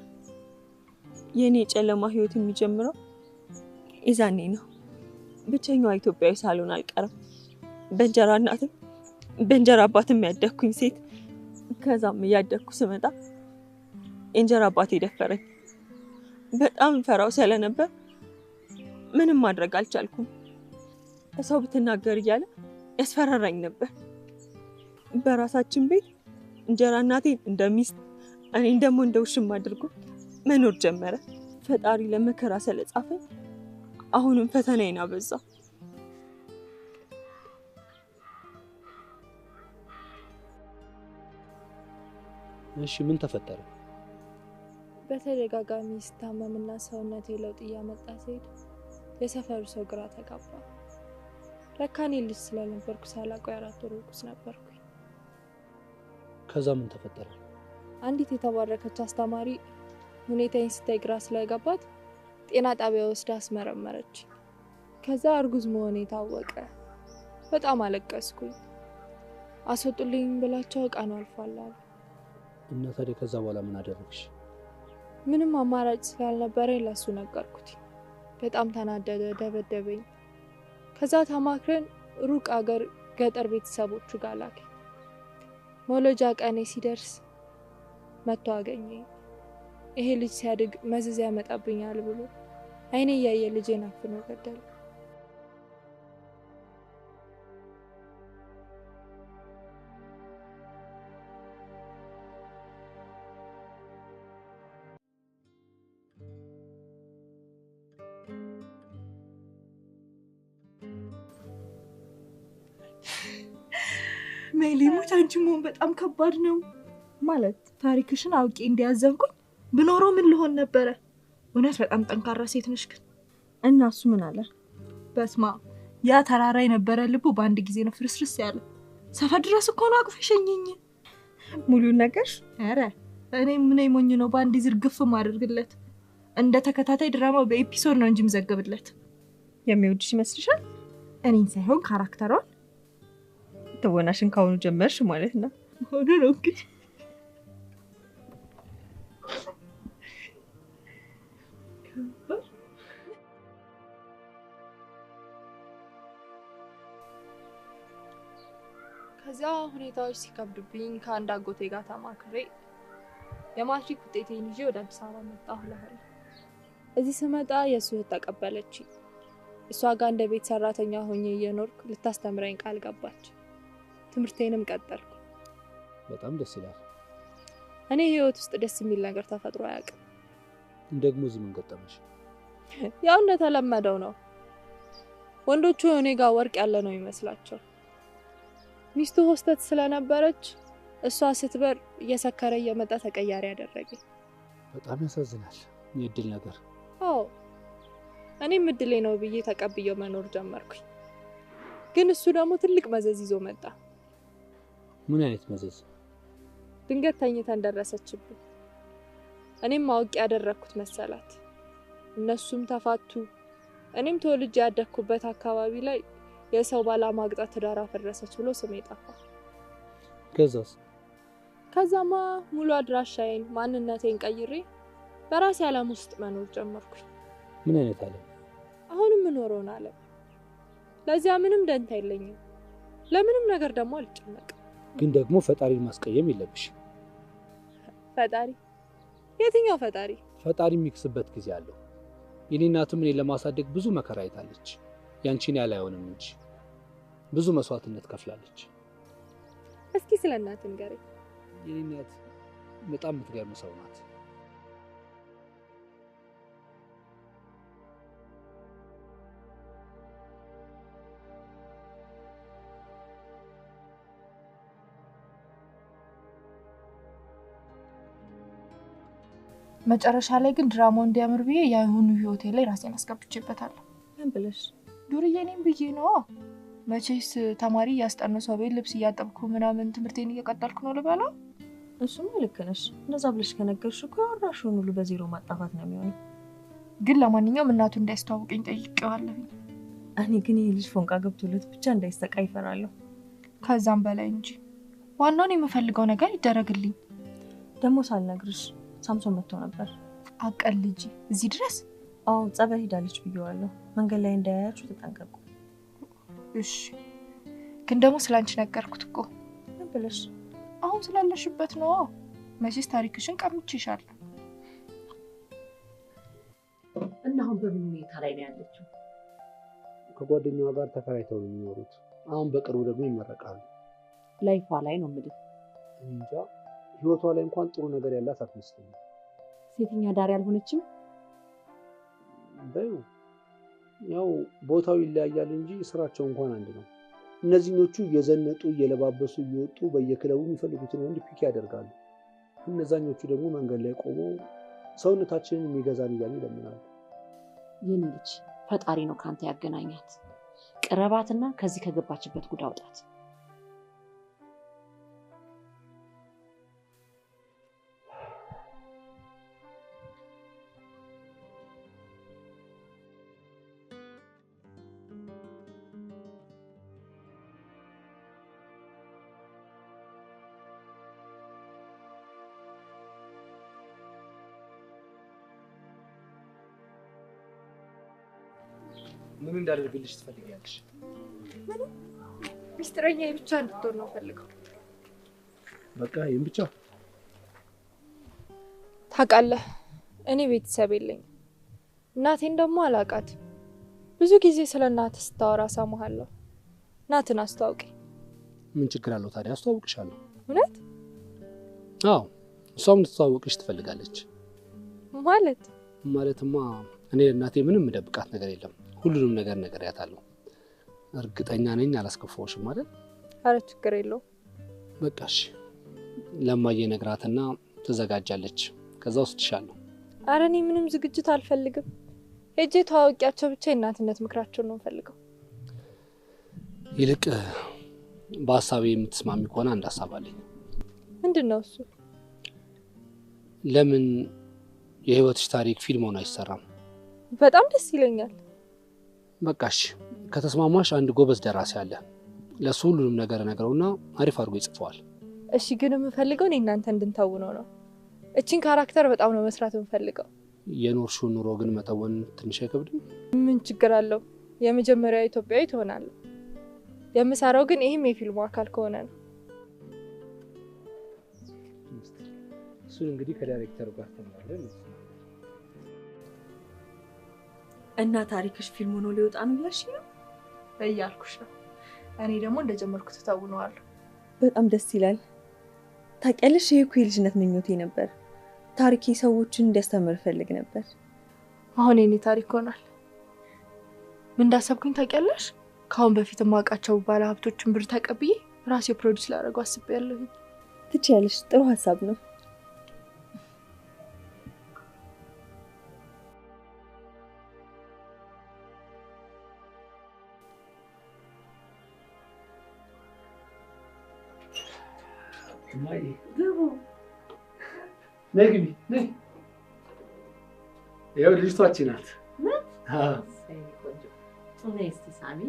የኔ ጨለማ ህይወት የሚጀምረው የዛኔ ነው። ብቸኛዋ ኢትዮጵያዊ ሳልሆን አልቀርም። በእንጀራ እናትም በእንጀራ አባትም ያደግኩኝ ሴት። ከዛም እያደግኩ ስመጣ የእንጀራ አባቴ ደፈረኝ። በጣም ፈራው ስለነበር ምንም ማድረግ አልቻልኩም። ሰው ብትናገር እያለ ያስፈራራኝ ነበር። በራሳችን ቤት እንጀራ እናቴን እንደሚስት እኔን ደግሞ እንደ ውሽም አድርጎ መኖር ጀመረ። ፈጣሪ ለመከራ ስለጻፈኝ አሁንም ፈተናዬን አበዛው። እሺ ምን ተፈጠረ? በተደጋጋሚ ስታመምና ሰውነቴ ለውጥ እያመጣ ሲሄድ የሰፈሩ ሰው ግራ ተጋባ። ለካ እኔ ልጅ ስለነበርኩ ሳላውቀው 4 ወር እርጉዝ ነበርኩኝ። ከዛ ምን ተፈጠረ? አንዲት የተባረከች አስተማሪ ሁኔታዬን ስታይ ግራ ስለገባት ጤና ጣቢያ ወስዳ አስመረመረች። ከዛ እርጉዝ መሆኔ ታወቀ። በጣም አለቀስኩኝ። አስወጡልኝ ብላቸው ቀኑ አልፏል አሉ። እና ታዲያ ከዛ በኋላ ምን አደረግሽ? ምንም አማራጭ ስላልነበረኝ ለሱ ነገርኩት። በጣም ተናደደ፣ ደበደበኝ። ከዛ ተማክረን ሩቅ አገር ገጠር ቤተሰቦቹ ጋር ላከኝ። መውለጃ ቀኔ ሲደርስ መጥቶ አገኘኝ። ይሄ ልጅ ሲያድግ መዘዝ ያመጣብኛል ብሎ አይኔ እያየ ልጄን አፍኖ ገደለ። ሜሊሞች አንቺ መሆን በጣም ከባድ ነው ማለት ታሪክሽን አውቄ እንዲያዘብኩኝ ብኖረው ምን ልሆን ነበረ? እውነት በጣም ጠንካራ ሴት ነሽ። ግን እና እሱ ምን አለ? በስማ ያ ተራራ የነበረ ልቡ በአንድ ጊዜ ነው ፍርስርስ ያለ። ሰፈር ድረስ እኮ ነው አቅፈሽኝኝ ሙሉ ነገር። አረ እኔ ምን ሞኝ ነው በአንድ ዝርግፍ ማድርግለት። እንደ ተከታታይ ድራማ በኤፒሶድ ነው እንጂ መዘገብለት። የሚወድሽ ይመስልሻል? እኔን ሳይሆን ካራክተሯን። ተወናሽን ካሁኑ ጀመርሽ ማለት ነው። ሆኖ ነው እንግዲህ። ከዛ ሁኔታዎች ሲከብዱብኝ ከአንድ አጎቴ ጋር ተማክሬ የማትሪክ ውጤቴን ይዤ ወደ አዲስ አበባ መጣሁ እላለሁ። እዚህ ስመጣ የእሱ እህት ተቀበለች። እሷ ጋር እንደ ቤት ሰራተኛ ሆኜ እየኖርኩ ልታስተምረኝ ቃል ገባች። ትምህርቴንም ቀጠልኩ። በጣም ደስ ይላል። እኔ ህይወት ውስጥ ደስ የሚል ነገር ተፈጥሮ አያውቅም። ደግሞ እዚህ ምን ገጠመሽ? ያው እንደተለመደው ነው። ወንዶቹ እኔ ጋር ወርቅ ያለ ነው ይመስላቸው። ሚስቱ ሆስተት ስለነበረች እሷ ስትበር እየሰከረ እየመጣ ተቀያሪ ያደረገኝ። በጣም ያሳዝናል። የእድል ነገር። አዎ እኔም እድሌ ነው ብዬ ተቀብዬው መኖር ጀመርኩኝ። ግን እሱ ደግሞ ትልቅ መዘዝ ይዞ መጣ። ምን አይነት መዘዝ? ድንገት ተኝተን ደረሰችብኝ። እኔም አውቄ ያደረኩት መሰላት። እነሱም ተፋቱ። እኔም ተወልጄ ያደኩበት አካባቢ ላይ የሰው ባላ ማግጣት ትዳር አፈረሰች ብሎ ስሜ ጠፋ። ከዛማ ሙሉ አድራሻዬን ማንነቴን ቀይሬ በራሴ ዓለም ውስጥ መኖር ጀመርኩኝ። ምን አይነት ዓለም? አሁንም የምኖረውን ዓለም። ለዚያ ምንም ደንታ የለኝም። ለምንም ነገር ደግሞ አልጨነቅም። ግን ደግሞ ፈጣሪን ማስቀየም የለብሽም። ፈጣሪ? የትኛው ፈጣሪ? ፈጣሪ የሚክስበት ጊዜ አለው። የኔ እናትም እኔን ለማሳደግ ብዙ መከራ አይታለች። ያንቺን ያለ አይሆንም እንጂ ብዙ መስዋዕትነት ከፍላለች። እስኪ ስለ እናት ንገረኝ። የኔ እናት በጣም የምትገርም ሰው ናት። መጨረሻ ላይ ግን ድራማው እንዲያምር ብዬ ያይሁኑ ህይወቴ ላይ ራሴን አስገብቼበታለሁ። ምን ብለሽ? ዱርዬ ነኝ ብዬ ነው። መቼስ ተማሪ እያስጠኑ ሰው ቤት ልብስ እያጠብኩ ምናምን ትምህርቴን እየቀጠልኩ ነው ልበለው። እሱማ ልክ ነሽ። እንደዛ ብለሽ ከነገርሽ እኮ ያወራሽውን ሁሉ በዜሮ ማጣፋት ነው የሚሆነው። ግን ለማንኛውም እናቱ እንዳያስተዋውቀኝ ጠይቄዋለሁ። እኔ ግን ይሄ ልጅ ፎንቃ ገብቶለት ብቻ እንዳይሰቃይ ይፈራለሁ። ከዛም በላይ እንጂ ዋናውን የምፈልገው ነገር ይደረግልኝ። ደግሞ ሳልነግርሽ ሳምሶን መጥቶ ነበር። አቀል ልጅ እዚህ ድረስ? አዎ ጸበል ሄዳለች ብየዋለሁ። መንገድ ላይ እንዳያያችሁ ተጠንቀቁ። እሺ ግን ደግሞ ስላንቺ ነገርኩት እኮ። ምን ብለሽ? አሁን ስላለሽበት ነው። መቼስ ታሪክሽን ቀምቼሻለሁ። እና አሁን በምን ሁኔታ ላይ ነው ያለችው? ከጓደኛዋ ጋር ተከራይተው ነው የሚኖሩት። አሁን በቅርቡ ደግሞ ይመረቃሉ። ላይፏ ላይ ነው የምልህ። እንጃ ህይወቷ ላይ እንኳን ጥሩ ነገር ያላት አትመስለኝም። ሴተኛ ዳር ያልሆነችም በዩ ያው ቦታው ይለያያል እንጂ ስራቸው እንኳን አንድ ነው። እነዚህኞቹ እየዘነጡ እየለባበሱ እየወጡ በየክለቡ የሚፈልጉትን ወንድ ፒክ ያደርጋሉ። እነዛኞቹ ደግሞ መንገድ ላይ ቆመው ሰውነታችንን የሚገዛን እያሉ ይለምናሉ። የኔ ልጅ ፈጣሪ ነው ካንተ ያገናኛት። ቅረባትና ከዚህ ከገባችበት ጉድ አውጣት። ምን እንዳደርግልሽ ትፈልጊያለሽ? ምንም ሚስጥረኛዬ ብቻ እንድትሆን ነው ፈልገው። በቃ ይሄን ብቻ። ታውቃለህ እኔ ቤተሰብ የለኝም። እናቴን ደግሞ አላውቃትም። ብዙ ጊዜ ስለ እናት ስታወራ ሰማሃለሁ። እናትን አስተዋውቂ። ምን ችግር አለው ታዲያ? አስተዋውቅሻለሁ። እውነት? አዎ እሷም ልትተዋወቅሽ ትፈልጋለች። ማለትማ እኔ እናቴ ምንም ደብቃት ነገር የለም። ሁሉንም ነገር ነግሬያታለሁ። እርግጠኛ ነኝ አላስከፋውሽም አይደል? አረ ችግር የለው። በቃ እሺ ለማየ ነግራትና ትዘጋጃለች። ከዛ ወስድሻለሁ። አረ እኔ ምንም ዝግጅት አልፈልግም። ሄጄ ተዋውቂያቸው ብቻ የእናትነት ምክራቸውን ነው ፈልገው። ይልቅ በሀሳቤ የምትስማሚ ከሆነ አንድ ሀሳብ አለኝ። ምንድነው እሱ? ለምን የህይወትሽ ታሪክ ፊልም ሆኖ አይሰራም? በጣም ደስ ይለኛል። በቃ እሺ ከተስማማሽ አንድ ጎበዝ ደራሲ አለ። ለሱ ሁሉንም ነገር ነግረውና አሪፍ አድርጎ ይጽፈዋል። እሺ ግን የምፈልገው እኔ እናንተ እንድንተውነው ነው። እቺን ካራክተር በጣም ነው መስራት የምፈልገው። የኖርሽው ኑሮ ግን መተወን ትንሽ አይከብድም? ምን ችግር አለው? የመጀመሪያው ኢትዮጵያዊ ትሆናለህ። የምሰራው ግን ይሄም የፊልሙ አካል ከሆነ ነው። እሱን እንግዲህ ከዳይሬክተሩ ጋር ተማረን እና ታሪክሽ ፊልም ሆኖ ሊወጣ ነው እያልሽ ነው? እያልኩሽ ነው። እኔ ደግሞ እንደጀመርኩት ተውነዋለሁ። በጣም ደስ ይላል። ታውቂያለሽ ይሄ እኮ የልጅነት ምኞቴ ነበር። ታሪኬ ሰዎችን እንዲያስተምር ፈልግ ነበር። አሁን የኔ ታሪክ ሆኗል። ምን እንዳሰብኩኝ ታውቂያለሽ? ካሁን በፊት ማውቃቸው ባለ ሀብቶችን ብር ተቀብዬ ራሴ ፕሮዲዩስ ላደርገው አስቤያለሁ። ትችያለሽ። ጥሩ ሀሳብ ነው። ማይ ግቡ ነግቢ ነይ። ያው ልጅቷችን ናት። አዎ ነይ እስቲ ሳሚ።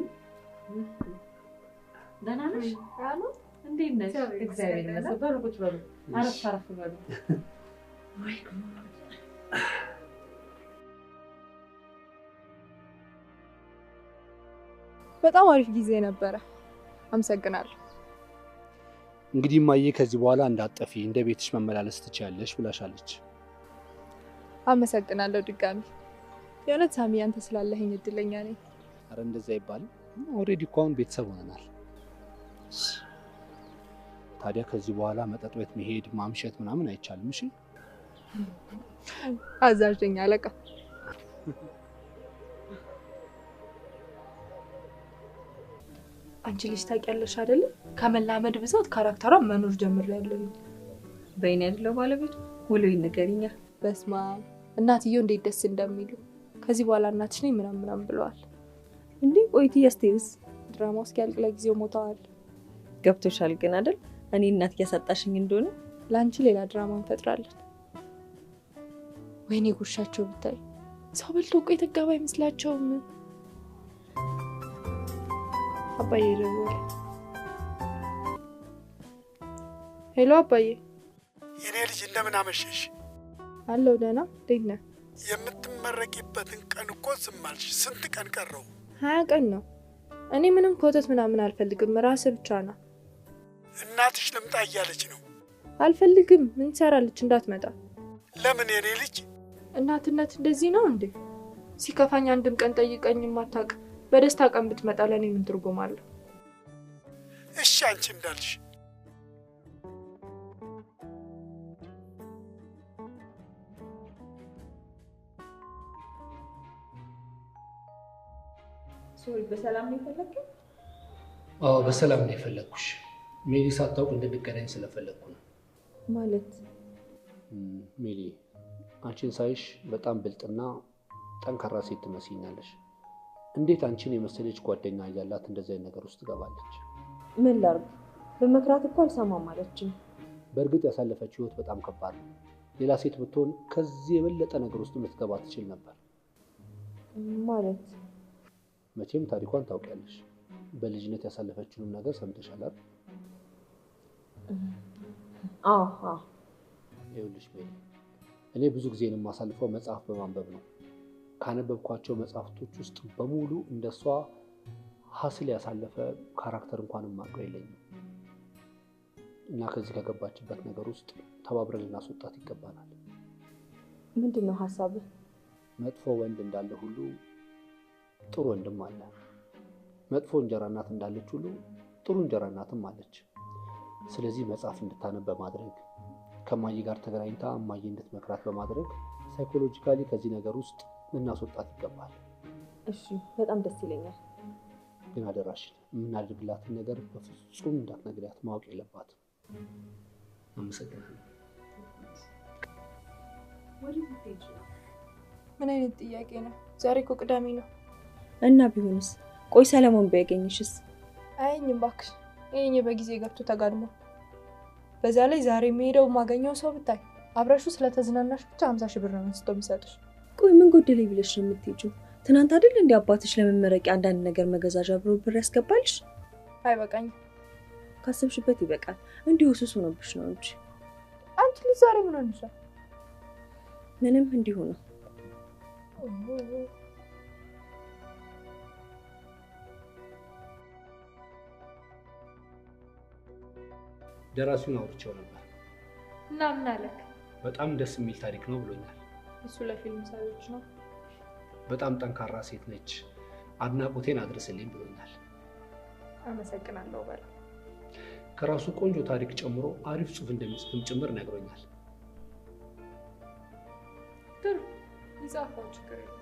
ደህና ነሽ? አሉ እንዴት ነሽ? እግዚአብሔር ይመስገን። በሉ ቁጭ በሉ። አረፍ አረፍ በሉ። ወይ በጣም አሪፍ ጊዜ ነበረ። አመሰግናለሁ። እንግዲህ ማየ ከዚህ በኋላ እንዳጠፊ እንደ ቤትሽ መመላለስ ትችያለሽ ብላሻለች። አመሰግናለሁ ድጋሚ። የእውነት ሳሚ አንተ ስላለኸኝ እድለኛ ነኝ። አረ እንደዛ ይባላል። ኦሬዲ እኮ አሁን ቤተሰብ ሆነናል። ታዲያ ከዚህ በኋላ መጠጥ ቤት መሄድ ማምሸት ምናምን አይቻልም። እሺ አዛዥኝ አለቃ። አንቺ ልጅ ታውቂያለሽ አይደል? ከመላመድ ብዛት ካራክተሯን መኖር ጀምሬያለሁ። በእኔ አይደለው ባለቤቱ ወሎ ይነገርኛል። በስማ እናትየው እንዴት ደስ እንደሚሉ ከዚህ በኋላ እናትሽ ነኝ ምናምን ብለዋል። እንዴ ቆይቲ ያስቴውስ ድራማው እስኪያልቅ ለጊዜው ሞተዋል። ገብቶሻል ግን አይደል? እኔ እናት ያሳጣሽኝ እንደሆነ ላንቺ ሌላ ድራማ እንፈጥራለን። ወይኔ ጉርሻቸው ብታይ ሰው በልቶ እኮ የተጋባ አይመስላቸውም። አባዬ ደወለ። ሄሎ አባዬ። የኔ ልጅ እንደምን አመሸሽ? አለው ደህና። እንዴት ነህ? የምትመረቂበትን ቀን እኮ ዝም አልሽ። ስንት ቀን ቀረው? 20 ቀን ነው። እኔ ምንም ኮተት ምናምን አልፈልግም። ራስህ ብቻ ና። እናትሽ ልምጣ እያለች ነው። አልፈልግም። ምን ትሰራለች? እንዳትመጣ። ለምን የኔ ልጅ? እናትነት እንደዚህ ነው እንዴ? ሲከፋኝ አንድም ቀን ጠይቀኝ ማታውቅ፣ በደስታ ቀን ብትመጣ ለኔ ምን ትርጉም አለው? እሺ አንቺ እንዳልሽ። ሶሪ፣ በሰላም ነው የፈለግከኝ? አዎ በሰላም ነው የፈለግኩሽ። ሜሊ ሳታውቅ እንድንገናኝ ስለፈለግኩ ነው። ማለት ሜሊ፣ አንቺን ሳይሽ በጣም ብልጥና ጠንካራ ሴት ትመስይኛለሽ። እንዴት አንቺን የመሰለች ጓደኛ እያላት እንደዚህ አይነት ነገር ውስጥ ትገባለች? ምን ላድርግ? በመክራት እኮ አልሰማም አለችኝ። በእርግጥ ያሳለፈችው ህይወት በጣም ከባድ ነው። ሌላ ሴት ብትሆን ከዚህ የበለጠ ነገር ውስጥ ልትገባ ትችል ነበር። ማለት መቼም ታሪኳን ታውቂያለሽ። በልጅነት ያሳለፈችውን ነገር ሰምተሻል አይደል? አዎ። ይኸውልሽ ሜሊ፣ እኔ ብዙ ጊዜ የማሳልፈው መጽሐፍ በማንበብ ነው። ካነበብኳቸው መጽሐፍቶች ውስጥ በሙሉ እንደሷ ሀስል ያሳለፈ ካራክተር እንኳን ማቀው የለኝም። እና ከዚህ ከገባችበት ነገር ውስጥ ተባብረን ልናስወጣት ይገባናል። ምንድነው ሐሳብህ? መጥፎ ወንድ እንዳለ ሁሉ ጥሩ ወንድም አለ። መጥፎ እንጀራ እናት እንዳለች ሁሉ ጥሩ እንጀራ እናትም አለች። ስለዚህ መጽሐፍ እንድታነብ በማድረግ ከማዬ ጋር ተገናኝታ ማዬ እንድትመክራት በማድረግ ሳይኮሎጂካሊ ከዚህ ነገር ውስጥ ልናስወጣት ይገባል። እሺ፣ በጣም ደስ ይለኛል። ግን አደራሽን የምናደርግላትን ነገር በፍጹም እንዳትነግሪያት፣ ማወቅ የለባትም። አመሰግናለሁ። ምን አይነት ጥያቄ ነው? ዛሬ እኮ ቅዳሜ ነው። እና ቢሆንስ? ቆይ ሰለሞን ቢያገኝሽስ? አይኝም እባክሽ። ይሄኝ በጊዜ ገብቶ ተጋድሞ። በዛ ላይ ዛሬ የሚሄደው ማገኘው ሰው ብታይ፣ አብረሹ ስለተዝናናሽ ብቻ 50 ሺህ ብር ነው አንስቶ የሚሰጥሽ። ቆይ ምን ጎደለኝ ብለሽ ነው የምትሄጂው? ትናንት አይደል እንደ አባትሽ ለመመረቂያ አንዳንድ ነገር መገዛዣ ብር ያስገባልሽ? አይበቃኝም። ካሰብሽበት ይበቃል። እንዲሁ ሱስ ሆኖብሽ ነው እንጂ። አንቺ ልጅ ዛሬ ምን ሆነሽ? ምንም እንዲሁ ነው። ደራሲውን አውርቼው ነበር እና ምን አለክ? በጣም ደስ የሚል ታሪክ ነው ብሎኛል። እሱ ለፊልም ሰሪዎች ነው። በጣም ጠንካራ ሴት ነች፣ አድናቆቴን አድርስልኝ ብሎኛል። አመሰግናለሁ በላ። ከራሱ ቆንጆ ታሪክ ጨምሮ አሪፍ ጽሑፍ እንደሚጽፍም ጭምር ነግሮኛል። ጥሩ ይጻፋው፣ ችግር የለም።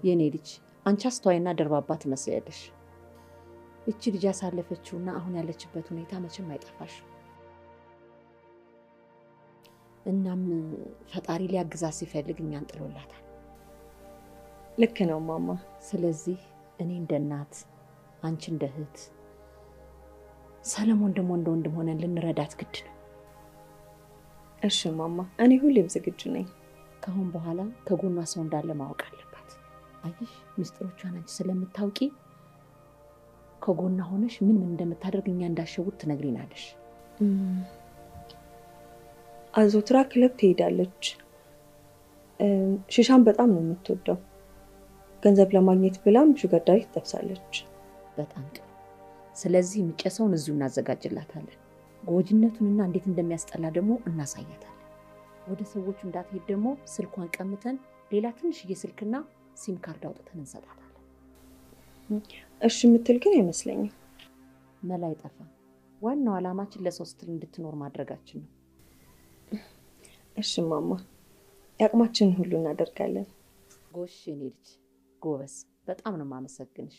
የኔ ልጅ አንቺ አስተዋይና ደርባባ ትመስያለሽ። እቺ ልጅ ያሳለፈችውና አሁን ያለችበት ሁኔታ መቼም አይጠፋሽ። እናም ፈጣሪ ሊያግዛት ሲፈልግ እኛን ጥሎላታል። ልክ ነው ማማ። ስለዚህ እኔ እንደ እናት፣ አንቺ እንደ እህት፣ ሰለሞን ደግሞ እንደ ወንድም ሆነን ልንረዳት ግድ ነው። እሺ ማማ፣ እኔ ሁሌም ዝግጁ ነኝ። ከአሁን በኋላ ከጎኗ ሰው እንዳለ ማወቅ አለባት። አይሽ ሚስጥሮቿን አንቺ ስለምታውቂ ከጎኗ ሆነሽ ምን እንደምታደርግ እኛ እንዳሸውት ትነግሪናለሽ። አዞትራ ክለብ ትሄዳለች። ሽሻን በጣም ነው የምትወደው። ገንዘብ ለማግኘት ብላም ሹገር ዳዲ ትጠብሳለች። በጣም ጥሩ። ስለዚህ ምጨሰውን እዚሁ እናዘጋጅላታለን። ጎጂነቱንና እንዴት እንደሚያስጠላ ደግሞ እናሳያታለን። ወደ ሰዎቹ እንዳትሄድ ደግሞ ስልኳን ቀምተን ሌላ ትንሽዬ ስልክና ሲም ካርድ አውጥተን እንሰጣታለን። እሺ የምትል ግን አይመስለኝም። መላ አይጠፋ። ዋናው ዓላማችን ለሰው ስትል እንድትኖር ማድረጋችን ነው። እሺ ማማ፣ ያቅማችንን ሁሉ እናደርጋለን። ጎሽ የኔ ልጅ ጎበዝ፣ በጣም ነው የማመሰግንሽ።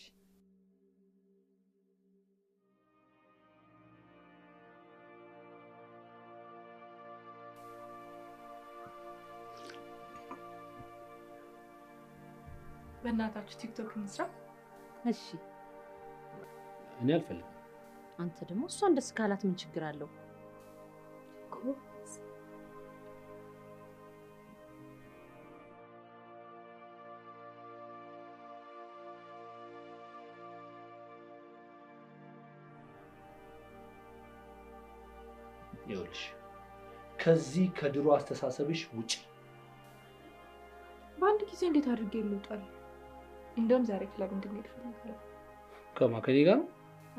በእናታችሁ ቲክቶክ እንስራ። እሺ እኔ አልፈልግም። አንተ ደግሞ እሷን ደስ ካላት ምን ችግር አለው? ይኸውልሽ ከዚህ ከድሮ አስተሳሰብሽ ውጪ። በአንድ ጊዜ እንዴት አድርጌ ልውጣል? እንደውም ዛሬ ክለብ እንድንሄድ ፈልጋለሁ። ከኔ ጋር?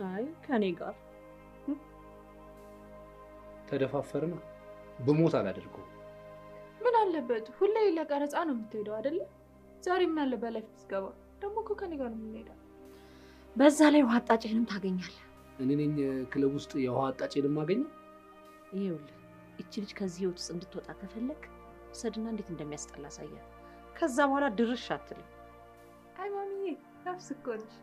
አይ ከኔ ጋር ተደፋፈርና በሞት አላደርገው። ምን አለበት? ሁሌ ለቀረጻ ነው የምትሄደው አይደለ? ዛሬ ምን አለ በላይፍ ትገባ? ደግሞ እኮ ከኔ ጋር ነው የምንሄደው። በዛ ላይ ውሃ አጣጭንም ታገኛለህ። እኔ ነኝ ክለብ ውስጥ የውሃ አጣጭንም ማገኘው። ይኸውልህ እቺ ልጅ ከዚህ ህይወት ውስጥ እንድትወጣ ከፈለክ ሰድና እንዴት እንደሚያስጠላ አሳያት። ከዛ በኋላ ድርሽ አትልም። አይ ማሚዬ ነፍስ እኮ ነሽ።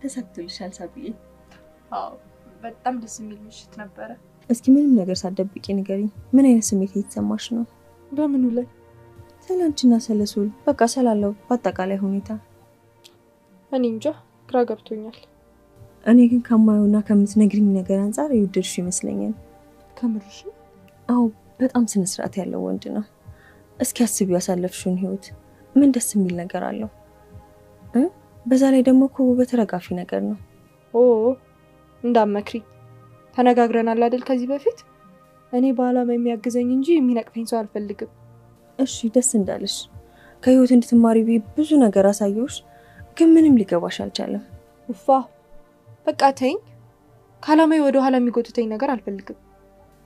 ተሳክቶልሻል ሳብዬ? አዎ በጣም ደስ የሚል ምሽት ነበረ። እስኪ ምንም ነገር ሳትደብቂ ንገሪኝ። ምን አይነት ስሜት እየተሰማሽ ነው? በምኑ ላይ? ስላንቺና ስለሱል በቃ ስላለው በአጠቃላይ ሁኔታ። እኔ እንጃ ግራ ገብቶኛል። እኔ ግን ከማየውና ከምትነግሪኝ ነገር አንፃር ይወደድሽ ይመስለኛል። ከምርሽ? አዎ በጣም ስነ ስርዓት ያለው ወንድ ነው። እስኪ አስቢው ያሳለፍሽውን ህይወት ምን ደስ የሚል ነገር አለው? በዛ ላይ ደግሞ እኮ በተረጋፊ ነገር ነው። እንዳመክሪ ተነጋግረናል አይደል ከዚህ በፊት? እኔ በአላማ የሚያግዘኝ እንጂ የሚነቅፈኝ ሰው አልፈልግም። እሺ ደስ እንዳለሽ። ከህይወት እንድትማሪ ብዙ ነገር አሳየውሽ፣ ግን ምንም ሊገባሽ አልቻለም። ውፋ በቃ ተይኝ። ከአላማዬ ወደ ኋላ የሚጎትተኝ ነገር አልፈልግም።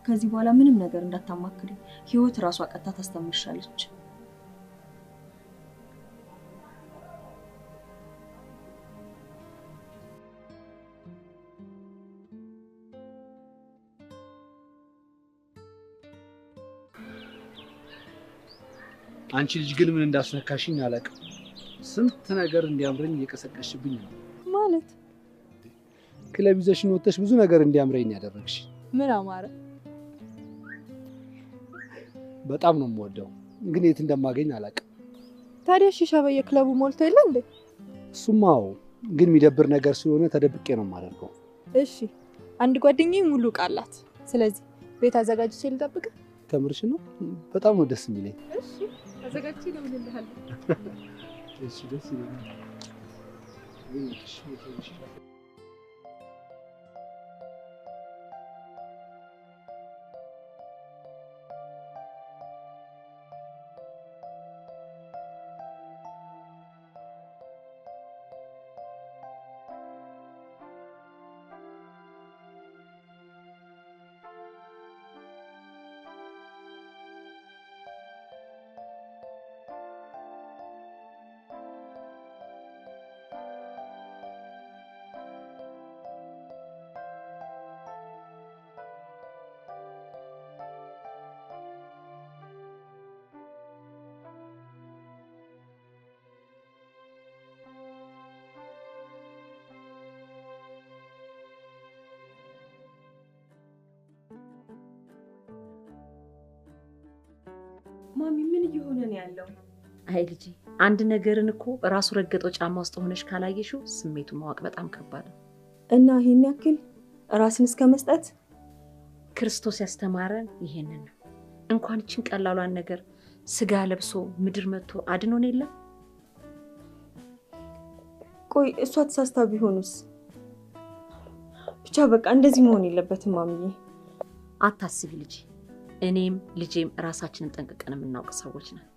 ከዚህ በኋላ ምንም ነገር እንዳታማክሪ። ህይወት ራሷ ቀጥታ ታስተምርሻለች። አንቺ ልጅ ግን ምን እንዳስነካሽኝ አላውቅም። ስንት ነገር እንዲያምረኝ እየቀሰቀሽብኝ ነው። ማለት ክለብ ይዘሽኝ ወጥተሽ ብዙ ነገር እንዲያምረኝ ያደረግሽ። ምን አማረ? በጣም ነው የምወደው፣ ግን የት እንደማገኝ አላውቅም። ታዲያ ሺሻ በየክለቡ ሞልቶ የለ እንዴ? እሱማው ግን የሚደብር ነገር ስለሆነ ተደብቄ ነው የማደርገው። እሺ አንድ ጓደኛዬ ሙሉ ቃላት። ስለዚህ ቤት አዘጋጅቼ ልጠብቅ። ከምርሽ ነው? በጣም ነው ደስ የሚለኝ። እሺ አዘጋጅቼ ልምልልሃለሁ። እሺ ደስ ይለኛል። ማሚ ምን እየሆነ ነው ያለው? አይ ልጄ አንድ ነገርን እኮ ራሱ ረገጦ ጫማ ውስጥ ሆነሽ ካላየሽው ስሜቱ ማወቅ በጣም ከባድ ነው። እና ይሄን ያክል ራስን እስከ መስጠት? ክርስቶስ ያስተማረን ይሄንን ነው። እንኳን እቺን ቀላሏን ነገር ስጋ ለብሶ ምድር መጥቶ አድኖን የለም? ቆይ እሷ ተሳስታ ቢሆንስ? ብቻ በቃ እንደዚህ መሆን የለበትም ማሚዬ። አታስቢ ልጄ፣ እኔም ልጄም ራሳችንን ጠንቅቀን የምናውቅ ሰዎች ነን።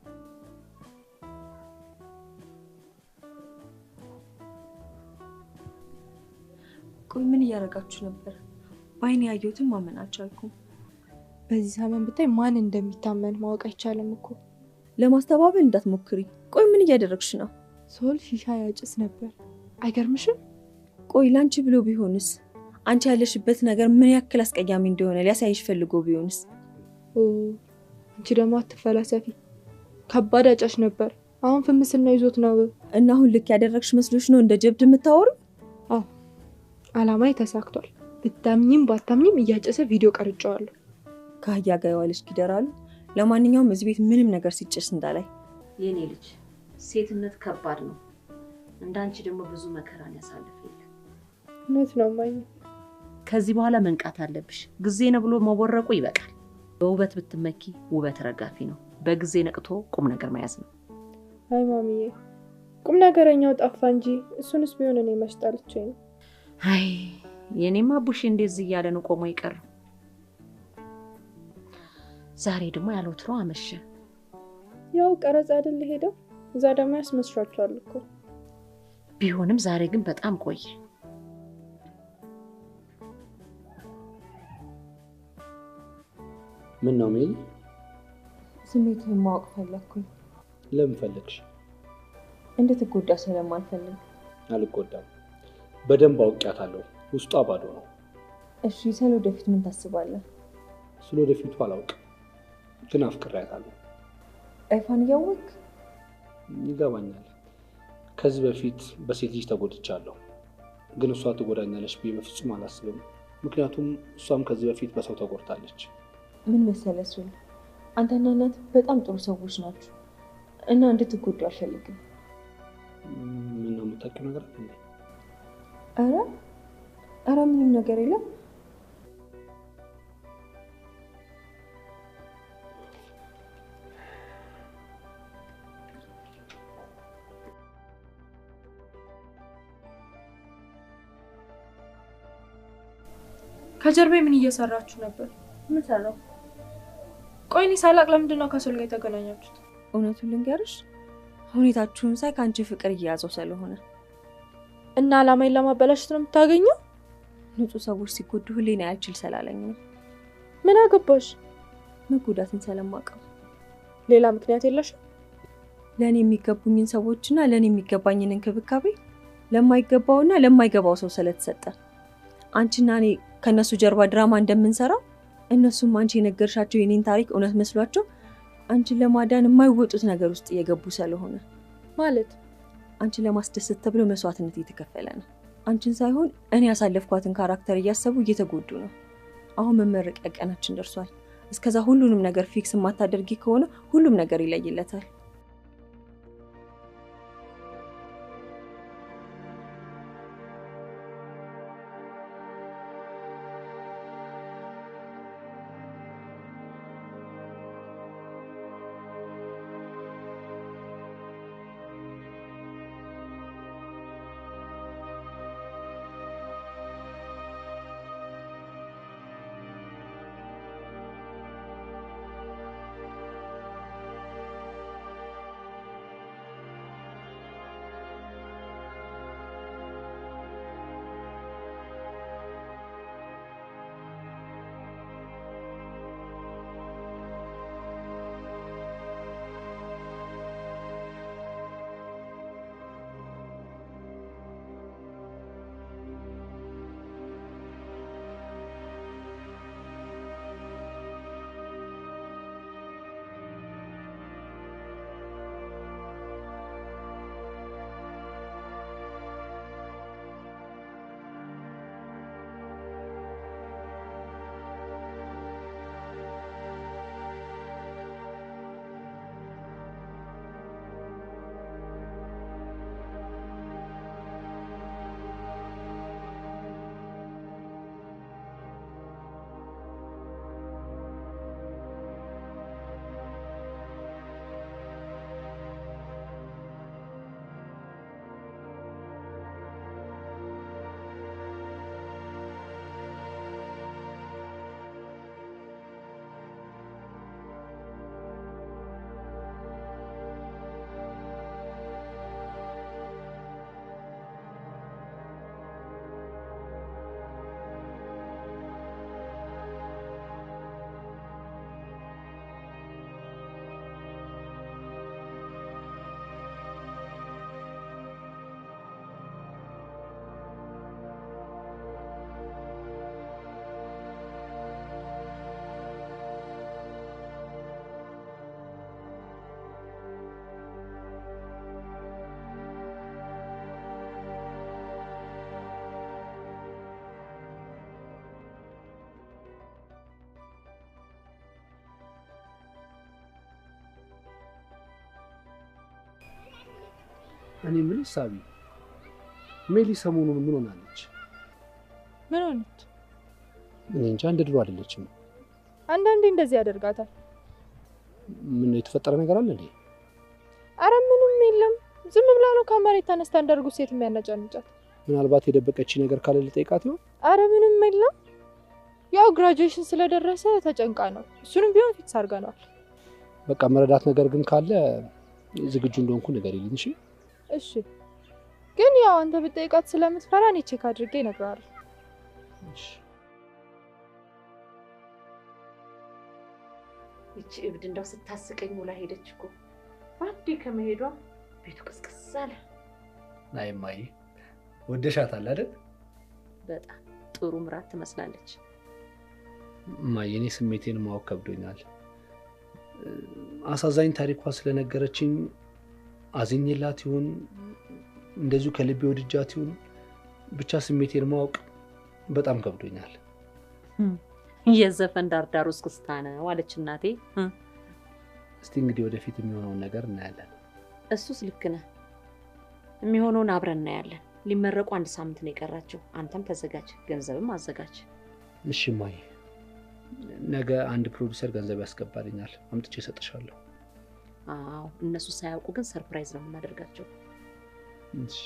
ቆይ ምን እያደረጋችሁ ነበር? ባይኔ ያየሁትን ማመን አልቻልኩም። በዚህ ዘመን ብታይ ማን እንደሚታመን ማወቅ አይቻልም እኮ። ለማስተባበል እንዳትሞክሪ። ቆይ ምን እያደረግሽ ነው? ሶል ሺሻ ያጭስ ነበር። አይገርምሽም? ቆይ ላንቺ ብሎ ቢሆንስ? አንቺ ያለሽበት ነገር ምን ያክል አስቀያሚ እንደሆነ ሊያሳይሽ ፈልጎ ቢሆንስ? አንቺ ደግሞ አትፈላሰፊ። ከባድ አጫሽ ነበር። አሁን ፍምስና ይዞት ነው። እና አሁን ልክ ያደረግሽ መስሎሽ ነው እንደ ጀብድ የምታወሩ? አዎ አላማዬ ተሳክቷል። ብታምኝም ባታምኝም እያጨሰ ቪዲዮ ቀርጫዋለሁ። ከአህያ ጋር የዋለሽ ይደራሉ። ለማንኛውም እዚህ ቤት ምንም ነገር ሲጨስ እንዳላይ። የኔ ልጅ ሴትነት ከባድ ነው። እንዳንቺ ደግሞ ብዙ መከራን ያሳልፍ የለም። እውነት ነው ማኝ። ከዚህ በኋላ መንቃት አለብሽ። ጊዜ ነው ብሎ መወረቁ ይበቃል። በውበት ብትመኪ ውበት ረጋፊ ነው። በጊዜ ነቅቶ ቁም ነገር መያዝ ነው። አይ ማሚዬ ቁም ነገረኛው ጠፋ እንጂ እሱንስ ቢሆን እኔ መስጣልቼ ነው። አይ የኔማ ቡሽ እንደዚህ እያለ ነው ቆሞ ይቀር። ዛሬ ደግሞ ያለውትሮ አመሸ። ያው ቀረጻ አይደል ሄደው እዛ ደግሞ ያስመስራቸዋል እኮ። ቢሆንም ዛሬ ግን በጣም ቆየ። ምን ነው ሜሊ? ስሜትህን ማወቅ ፈለግኩኝ። ለምን ፈለግሽ? እንድትጎዳ ስለማልፈልግ። አልጎዳም። በደንብ አውቄያታለሁ። ውስጧ ባዶ ነው። እሺ ስለወደፊት ምን ታስባለህ? ስለወደፊቱ አላውቅም፣ ግን አፍቅሬያታለሁ። ኤፋን እያወቅህ? ይገባኛል። ከዚህ በፊት በሴት ልጅ ተጎድቻለሁ፣ ግን እሷ ትጎዳኛለች ብዬ በፍጹም አላስብም። ምክንያቱም እሷም ከዚህ በፊት በሰው ተጎድታለች። ምን መሰለህ ሱል፣ አንተና እናት በጣም ጥሩ ሰዎች ናችሁ እና እንድትጎዱ አልፈልግም። ምን ነው የምታውቂው ነገር አለ? ኧረ ምንም ነገር የለም። ከጀርባ ምን እየሰራችሁ ነበር? ምን ሰራው? ቆይ እኔ ሳላቅ ለምንድን ነው ከሶል ጋር የተገናኛችሁት? እውነቱን ልንገርሽ፣ ሁኔታችሁን ሳይ ከአንቺ ፍቅር እየያዘው ስለሆነ እና አላማዬን ለማበላሸት ነው የምታገኘው? ንጹህ ሰዎች ሲጎዱ ህሊና ያልችል ስላለኝ ነው። ምን አገባሽ? መጎዳትን ስለማውቀው። ሌላ ምክንያት የለሽም? ለእኔ የሚገቡኝን ሰዎችና ለእኔ የሚገባኝን እንክብካቤ ለማይገባውና ለማይገባው ሰው ስለተሰጠ አንቺና እኔ ከነሱ ጀርባ ድራማ እንደምንሰራው እነሱም አንቺ የነገርሻቸው የኔን ታሪክ እውነት መስሏቸው አንቺን ለማዳን የማይወጡት ነገር ውስጥ እየገቡ ስለሆነ ማለት አንቺን ለማስደሰት ተብሎ መስዋዕትነት እየተከፈለ ነው። አንቺን ሳይሆን እኔ ያሳለፍኳትን ካራክተር እያሰቡ እየተጎዱ ነው። አሁን መመረቂያ ቀናችን ደርሷል። እስከዛ ሁሉንም ነገር ፊክስ ማታደርጊ ከሆነ ሁሉም ነገር ይለይለታል። እኔ የምልሽ ሳቢ፣ ሜሊ ሰሞኑን ምን ሆናለች? ምን ሆነች? እኔ እንጃ፣ እንደ ድሮ አይደለችም። አንዳንዴ እንደዚህ ያደርጋታል። ምን የተፈጠረ ነገር አለ እንዴ? አረ ምንም የለም። ዝም ብላ ነው ከመሬት ተነስታ እንዳርጉት ሴት የሚያነጫንጫት። ምናልባት የደበቀች ነገር ካለ ልጠይቃት ይሆን? አረ ምንም የለም። ያው ግራጁዌሽን ስለደረሰ ተጨንቃ ነው። እሱንም ቢሆን ፊክስ አድርገናል። በቃ መረዳት ነገር ግን ካለ ዝግጁ እንደሆንኩ ንገሪልኝ። እሺ እሺ። ግን ያው አንተ ብትጠይቃት ስለምትፈራ እኔ ቼክ አድርጌ እነግርሃለሁ። እሺ። ይቺ እብድ እንደው ስታስቀኝ ውላ ሄደች እኮ። ባንዴ ከመሄዷ ቤቱ ቅስቅስ አለ። ናይ ማይ ወደሻታል አይደል? በጣም ጥሩ ምራት ትመስላለች። ማይ የኔ ስሜቴን ማወቅ ከብዶኛል። አሳዛኝ ታሪኳ ስለነገረችኝ አዝኜላት ይሁን እንደዚሁ ከልቤ ወድጃት ይሁን ብቻ ስሜቴን ማወቅ በጣም ከብዶኛል። የዘፈን ዳርዳር ውስጥ ክስታ ነው አለች እናቴ። እስቲ እንግዲህ ወደፊት የሚሆነውን ነገር እናያለን። እሱስ ልክ ነህ። የሚሆነውን አብረን እናያለን። ሊመረቁ 1 ሳምንት ነው የቀራቸው። አንተም ተዘጋጅ፣ ገንዘብም አዘጋጅ። እሺ ማይ፣ ነገ አንድ ፕሮዲዩሰር ገንዘብ ያስገባልኛል፣ አምጥቼ እሰጥሻለሁ። አዎ፣ እነሱ ሳያውቁ ግን ሰርፕራይዝ ነው የምናደርጋቸው። እሺ።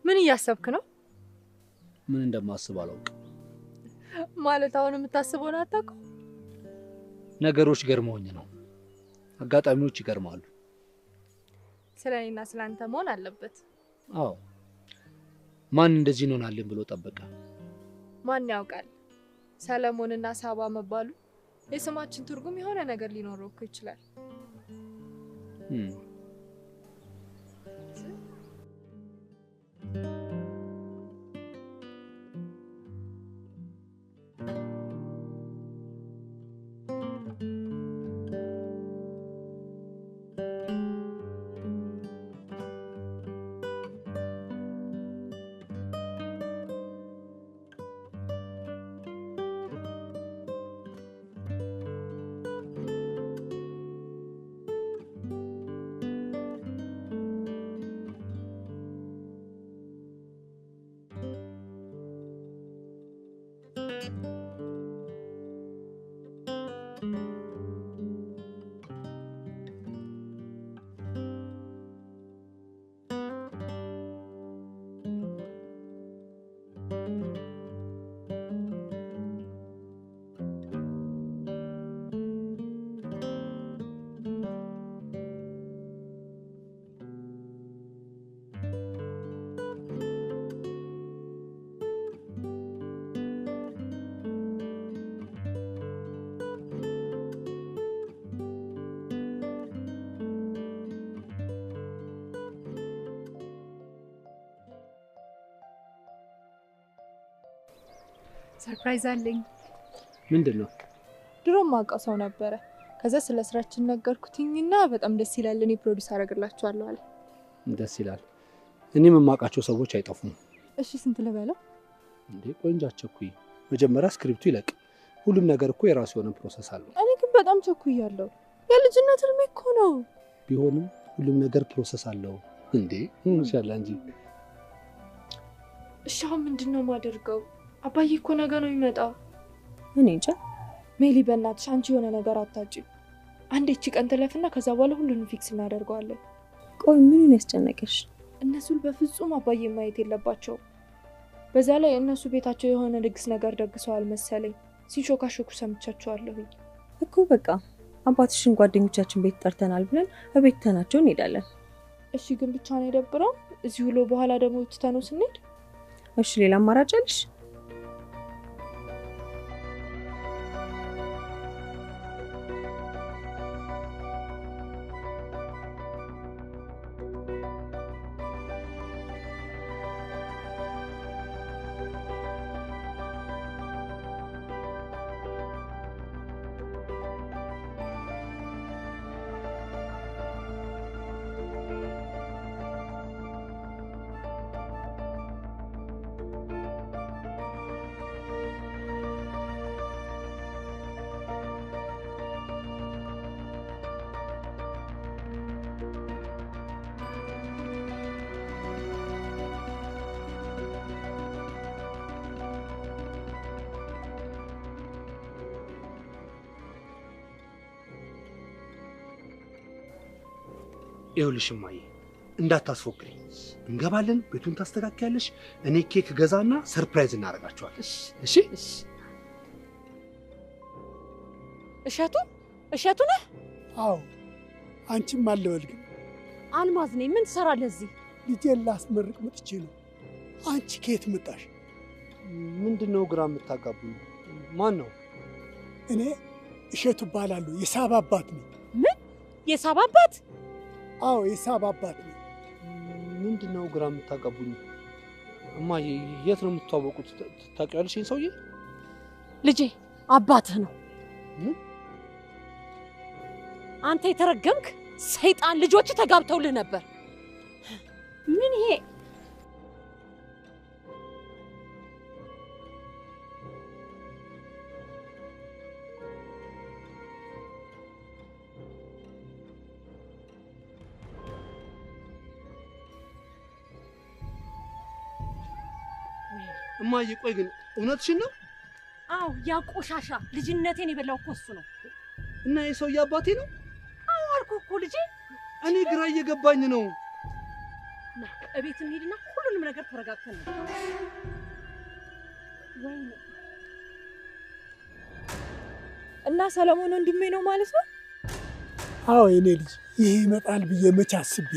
ምን እያሰብክ ነው? ምን እንደማስብ አላውቅም። ማለት አሁን የምታስበውን አታውቅም? ነገሮች ገርመውኝ ነው። አጋጣሚዎች ይገርማሉ። ስለኔና ስላንተ መሆን አለበት። አዎ። ማን እንደዚህ እንሆናለን ብሎ ጠበቀ? ማን ያውቃል? ሰለሞንና ሳባ መባሉ የስማችን ትርጉም የሆነ ነገር ሊኖረው እኮ ይችላል። ሰርፕራይዝ አለኝ። ምንድነው? ድሮም ማውቀው ሰው ነበረ። ከዛ ስለ ስራችን ነገርኩትኝና በጣም ደስ ይላል፣ እኔ ፕሮዲዩስ አደርግላችኋለሁ አለ። ደስ ይላል። እኔም የማውቃቸው ሰዎች አይጠፉም። እሺ ስንት ልበለው? እንዴ ቆንጆ አትቸኩይ። መጀመሪያ ስክሪፕቱ ይለቅ። ሁሉም ነገር እኮ የራሱ የሆነ ፕሮሰስ አለው። እኔ ግን በጣም ቸኩያለሁ። የልጅነት እድሜ እኮ ነው። ቢሆንም ሁሉም ነገር ፕሮሰስ አለው። እንዴ ኢንሻአላህ እንጂ። እሺ አሁን ምንድነው የማደርገው? አባዬ እኮ ነገ ነው የሚመጣው። እኔ እንጃ። ሜሊ በእናትሽ አንቺ የሆነ ነገር አታጭ። አንዴ እቺ ቀን ትለፍና ከዛ በኋላ ሁሉንም ፊክስ እናደርገዋለን። ቆይ ምኑን ያስጨነቀሽ? እነሱ በፍጹም አባዬ ማየት የለባቸው። በዛ ላይ እነሱ ቤታቸው የሆነ ድግስ ነገር ደግሰዋል መሰለኝ። ሲሾካሾኩ ሰምቻቸዋለሁ እኮ። በቃ አባትሽን ጓደኞቻችን ቤት ጠርተናል ብለን እቤት ተናቸው እንሄዳለን። እሺ ግን ብቻ ነው የደብረው? እዚህ ውሎ በኋላ ደግሞ ትተነው ስንሄድ? እሺ ሌላ አማራጭ አለሽ? ይኸውልሽ እማዬ እንዳታስፎክሪ። እንገባለን፣ ቤቱን ታስተካክያለሽ፣ እኔ ኬክ ገዛና ሰርፕራይዝ እናደርጋቸዋለን። እሺ? እሸቱ ነህ? አዎ። አንቺም አለበል ግን አልማዝ ነኝ። ምን ትሰራለህ እዚህ? ልጄን ላስመርቅ መጥቼ ነው። አንቺ ከየት መጣሽ? ምንድነው ግራ የምታጋቡኝ? ማን ነው? እኔ እሸቱ እባላለሁ። የሳባ አባት ነኝ። ምን? የሳባ አባት? አዎ የሳባ አባት ነኝ። ምንድነው ግራ የምታጋቡኝ? እማዬ የት ነው የምትተዋወቁት? ታውቂዋለሽ ይሄን ሰውዬ? ልጄ አባትህ ነው። አንተ የተረገምክ ሰይጣን! ልጆች ተጋብተውልህ ነበር። ምን ይሄ? እማዬ ቆይ ግን እውነትሽን ነው? አዎ ያ ቆሻሻ ልጅነቴን የበላው እኮ እሱ ነው። እና የሰውዬ አባቴ ነው? አዎ አልኩህ እኮ ልጄ። እኔ ግራ እየገባኝ ነው። ና እቤት እንሂድና ሁሉንም ነገር ተረጋግተን ነው። እና ሰለሞን ወንድሜ ነው ማለት ነው? አዎ የኔ ልጅ። ይሄ ይመጣል ብዬ መች አስቤ።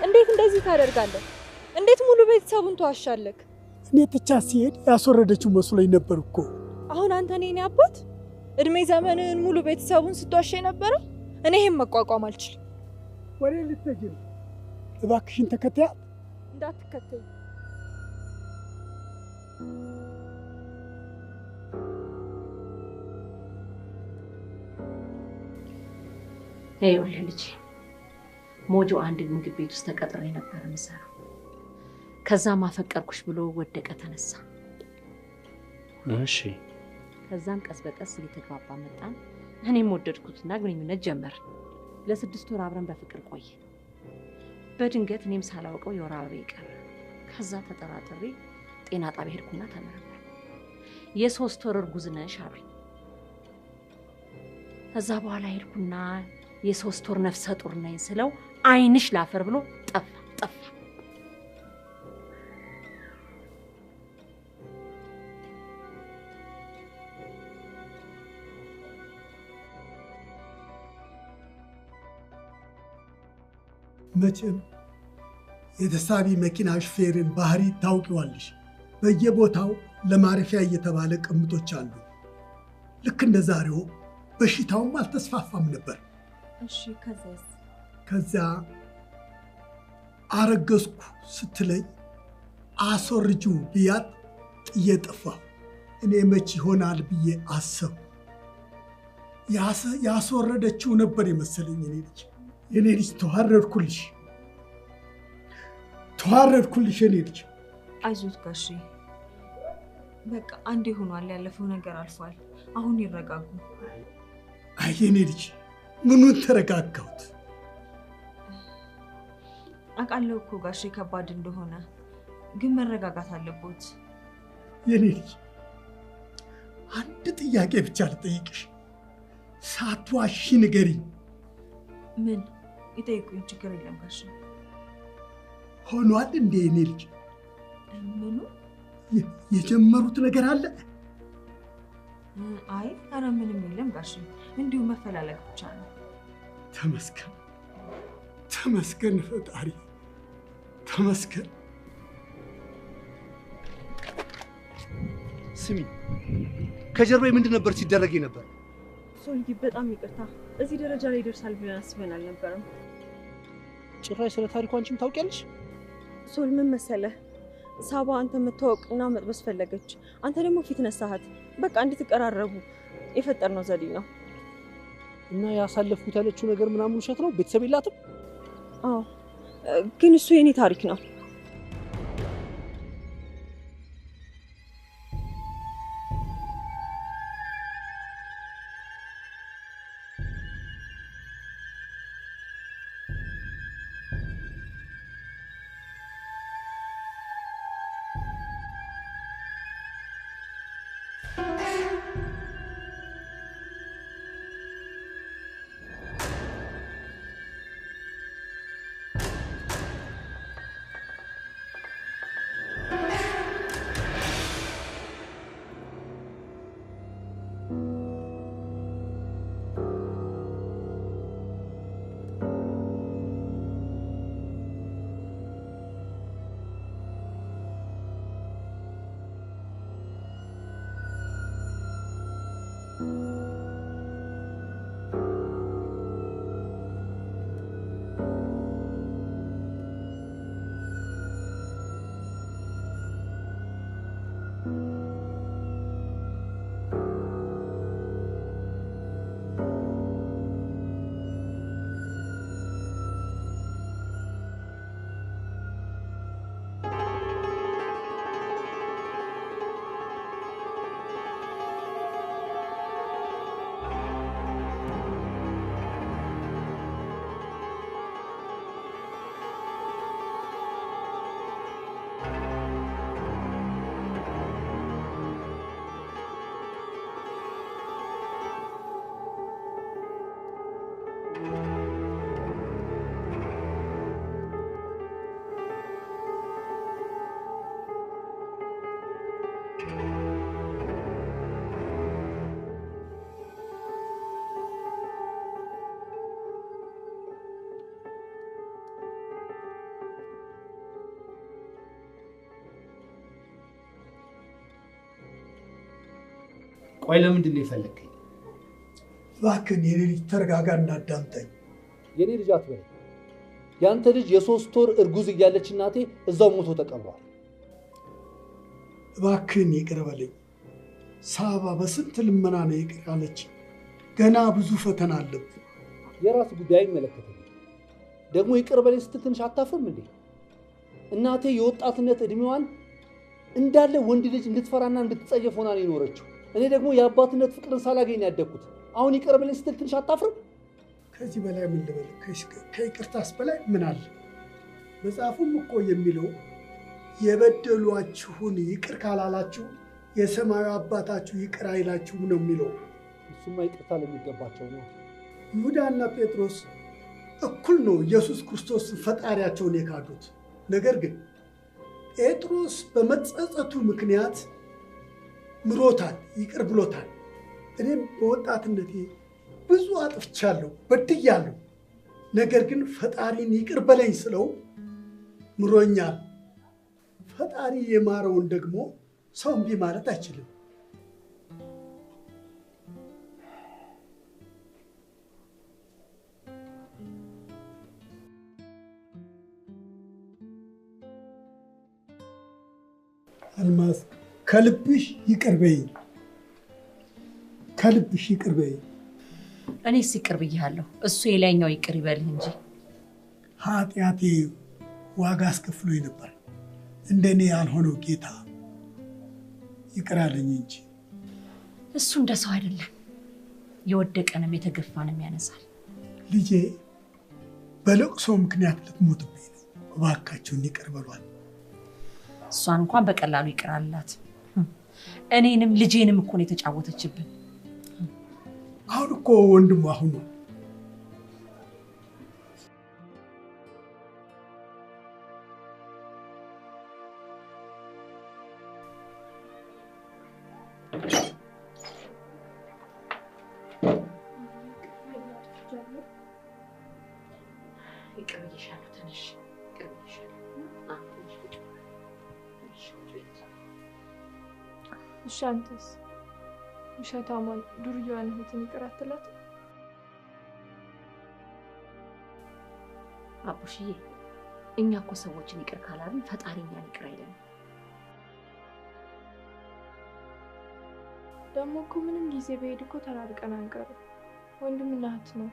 እንዴት እንደዚህ ታደርጋለህ? እንዴት ሙሉ ቤተሰቡን ተዋሻለህ? እኔ ብቻ ሲሄድ ያስወረደችው መስሎኝ ነበር እኮ። አሁን አንተ እኔ አባት እድሜ ዘመንን ሙሉ ቤተሰቡን ስትዋሽ ነበረ? እኔ ይሄን መቋቋም አልችልም። ወሬ ልትሄጂ ነው? እባክሽን ተከታያ። እንዳትከተይ። ይኸውልህ ልጄ ሞጆ አንድ ምግብ ቤት ውስጥ ተቀጥሬ ነበር የምሰራው። ከዛ ማፈቀርኩሽ ብሎ ወደቀ ተነሳ። እሺ። ከዛም ቀስ በቀስ እየተግባባ መጣን። እኔም ወደድኩትና ግንኙነት ጀመር። ለ6 ወር አብረን በፍቅር ቆየ። በድንገት እኔም ሳላውቀው የወር አበባዬ ቀረ። ከዛ ተጠራጥሬ ጤና ጣቢያ ሄድኩና ተመረመርኩ። የ3 ወር እርጉዝ ነሽ አሉኝ። ከዛ በኋላ ሄድኩና የ3 ወር ነፍሰ ጡር ነኝ ስለው አይንሽ ላፈር ብሎ ጠፋ። መቼም የተሳቢ መኪና ሹፌርን ባህሪ ታውቂዋለሽ። በየቦታው ለማረፊያ እየተባለ ቅምጦች አሉ። ልክ እንደ ዛሬው በሽታውም አልተስፋፋም ነበር። እሺ ከዛስ? ከዛ አረገዝኩ ስትለኝ አስወርጂው ብያት ጥዬ ጠፋሁ። እኔ መች ይሆናል ብዬ አሰብኩ። ያስወረደችው ነበር የመሰለኝ። የኔ ልጅ ተዋረድኩልሽ የኔ ልጅ። አይዞት ጋሼ፣ በቃ አንዴ ሆኗል። ያለፈው ነገር አልፏል። አሁን ይረጋጉ። አይ የኔ ልጅ ምኑን ተረጋጋሁት? አውቃለሁ እኮ ጋሼ ከባድ እንደሆነ፣ ግን መረጋጋት አለቦት። የኔ ልጅ አንድ ጥያቄ ብቻ ልጠይቅሽ፣ ሳትዋሺ ንገሪኝ። ምን? ይጠይቁኝ፣ ችግር የለም ጋሼ። ሆኗል እንዴ የኔ ልጅ? ምኑ? የጀመሩት ነገር አለ? አይ ኧረ ምንም የለም ጋሼ፣ እንዲሁ መፈላለግ ብቻ ነው። ተመስገን ተመስገን ፈጣሪ ተመስገን። ስሚ፣ ከጀርባዬ ምንድን ነበር ሲደረግ ነበር? ሶልጊ በጣም ይቅርታ፣ እዚህ ደረጃ ላይ ይደርሳል ብለን አስበን አልነበረም። ጭራሽ ስለ ታሪኩ አንቺም ታውቂያለሽ? ሶል ምን መሰለህ፣ ሳባ አንተ መታወቅና መጥበስ ፈለገች። አንተ ደግሞ ፊት ነሳሃት። በቃ እንድትቀራረቡ የፈጠርነው ዘዴ ነው። እና ያሳለፍኩት ያለችው ነገር ምናምን ውሸት ነው? ቤተሰብ የላትም? አዎ፣ ግን እሱ የኔ ታሪክ ነው። ቆይ ለምንድን ነው የፈለከኝ? እባክህን የኔ ልጅ ተረጋጋና አዳምጠኝ። የኔ ልጅ አትበለኝ። ያንተ ልጅ የ3 ወር እርጉዝ እያለች እናቴ እዛው ሞቶ ተቀብሯል። እባክህን ይቅር በለኝ። ሳባ በስንት ልመና ነው ይቅር አለች። ገና ብዙ ፈተና አለብን። የራስ ጉዳይ አይመለከተኝም። ደግሞ ይቅር በለኝ ስትል ትንሽ አታፍርም እንዴ? እናቴ የወጣትነት እድሜዋን እንዳለ ወንድ ልጅ እንድትፈራና እንድትጸየፍ ሆና ነው የኖረችው። እኔ ደግሞ የአባትነት ፍቅርን ሳላገኝ ያደግኩት። አሁን ይቅር በለኝ ስትል ትንሽ አታፍርም? ከዚህ በላይ ምን ልበል? ከይቅርታስ በላይ ምን አለ? መጽሐፉም እኮ የሚለው የበደሏችሁን ይቅር ካላላችሁ የሰማዩ አባታችሁ ይቅር አይላችሁም ነው የሚለው። እሱማ ይቅርታ ለሚገባቸው ነው። ይሁዳና ጴጥሮስ እኩል ነው ኢየሱስ ክርስቶስ ፈጣሪያቸውን የካዱት። ነገር ግን ጴጥሮስ በመጸጸቱ ምክንያት ምሮታል፣ ይቅር ብሎታል። እኔም በወጣትነቴ ብዙ አጥፍቻለሁ፣ በድያለሁ። ነገር ግን ፈጣሪን ይቅር በለኝ ስለው ምሮኛል። ፈጣሪ የማረውን ደግሞ ሰው እምቢ ማለት አይችልም። አልማዝ ከልብሽ ይቅር በይኝ፣ ከልብሽ ይቅር በይኝ። እኔስ ይቅር ብያለሁ፣ እሱ የላይኛው ይቅር ይበልህ እንጂ። ኃጢአቴ ዋጋ አስከፍሎኝ ነበር። እንደኔ ያልሆነው ጌታ ይቅር አለኝ እንጂ። እሱ እንደ ሰው አይደለም፣ የወደቀንም የተገፋንም ያነሳል። ልጄ በለቅሶ ምክንያት ልትሞትብኝ ነው። እባካችሁን ይቅር በሏል። እሷን እንኳን በቀላሉ ይቅር አላት። እኔንም ልጄንም እኮ ነው የተጫወተችብን። አሁን እኮ ወንድሙ አሁን እሺ አንተስ? ውሸታሟን ዱርዬዋን እህትን ይቅር አትላትም? አቡሽዬ፣ እኛ እኮ ሰዎችን ይቅር ካላልን ፈጣሪ እኛን ይቅር አይለንም። ደግሞ እኮ ምንም ጊዜ በሄድ እኮ ተራርቀን አንቀርም። ወንድምና እህት ነው።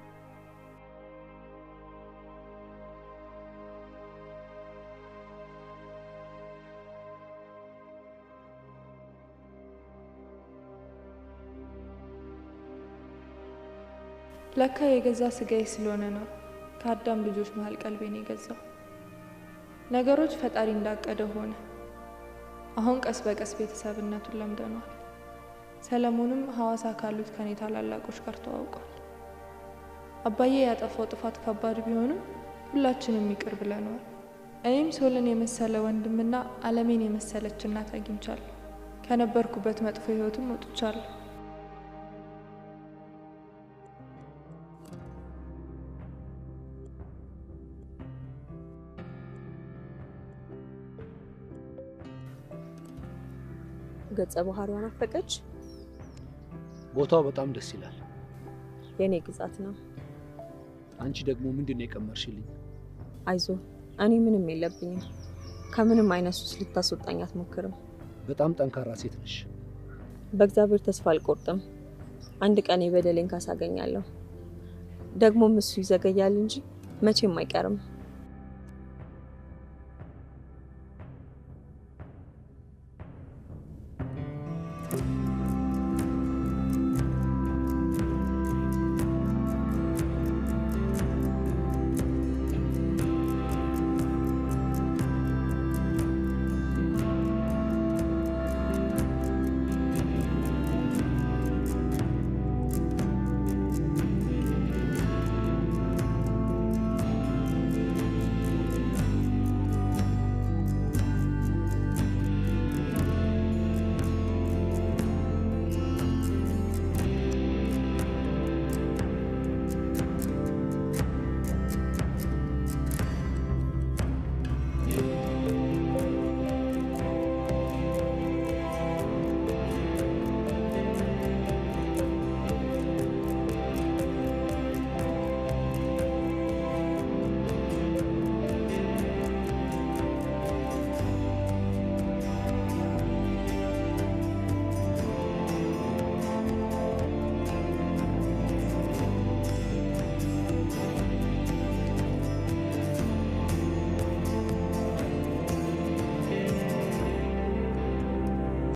ለካ የገዛ ስጋዬ ስለሆነ ነው ከአዳም ልጆች መሃል ቀልቤን የገዛው። ነገሮች ፈጣሪ እንዳቀደ ሆነ። አሁን ቀስ በቀስ ቤተሰብነቱን ለምደነዋል። ሰለሞንም ሐዋሳ ካሉት ከኔ ታላላቆች ጋር ተዋውቋል። አባዬ ያጠፋው ጥፋት ከባድ ቢሆንም ሁላችንም ይቅር ብለነዋል። እኔም ሶልን የመሰለ ወንድምና ዓለሜን የመሰለች እናት አግኝቻለሁ። ከነበርኩበት መጥፎ ህይወትም ወጥቻለሁ። ገጸ ባህሪዋን አፈቀች። ቦታው በጣም ደስ ይላል። የኔ ግዛት ነው። አንቺ ደግሞ ምንድነው የቀመርሽልኝ? አይዞ፣ እኔ ምንም የለብኝም። ከምንም አይነት ሱስ ልታስወጣኝ አትሞክርም። በጣም ጠንካራ ሴት ነሽ። በእግዚአብሔር ተስፋ አልቆርጥም። አንድ ቀን የበደሌን ካሳገኛለሁ። ደግሞም እሱ ይዘገያል እንጂ መቼም አይቀርም።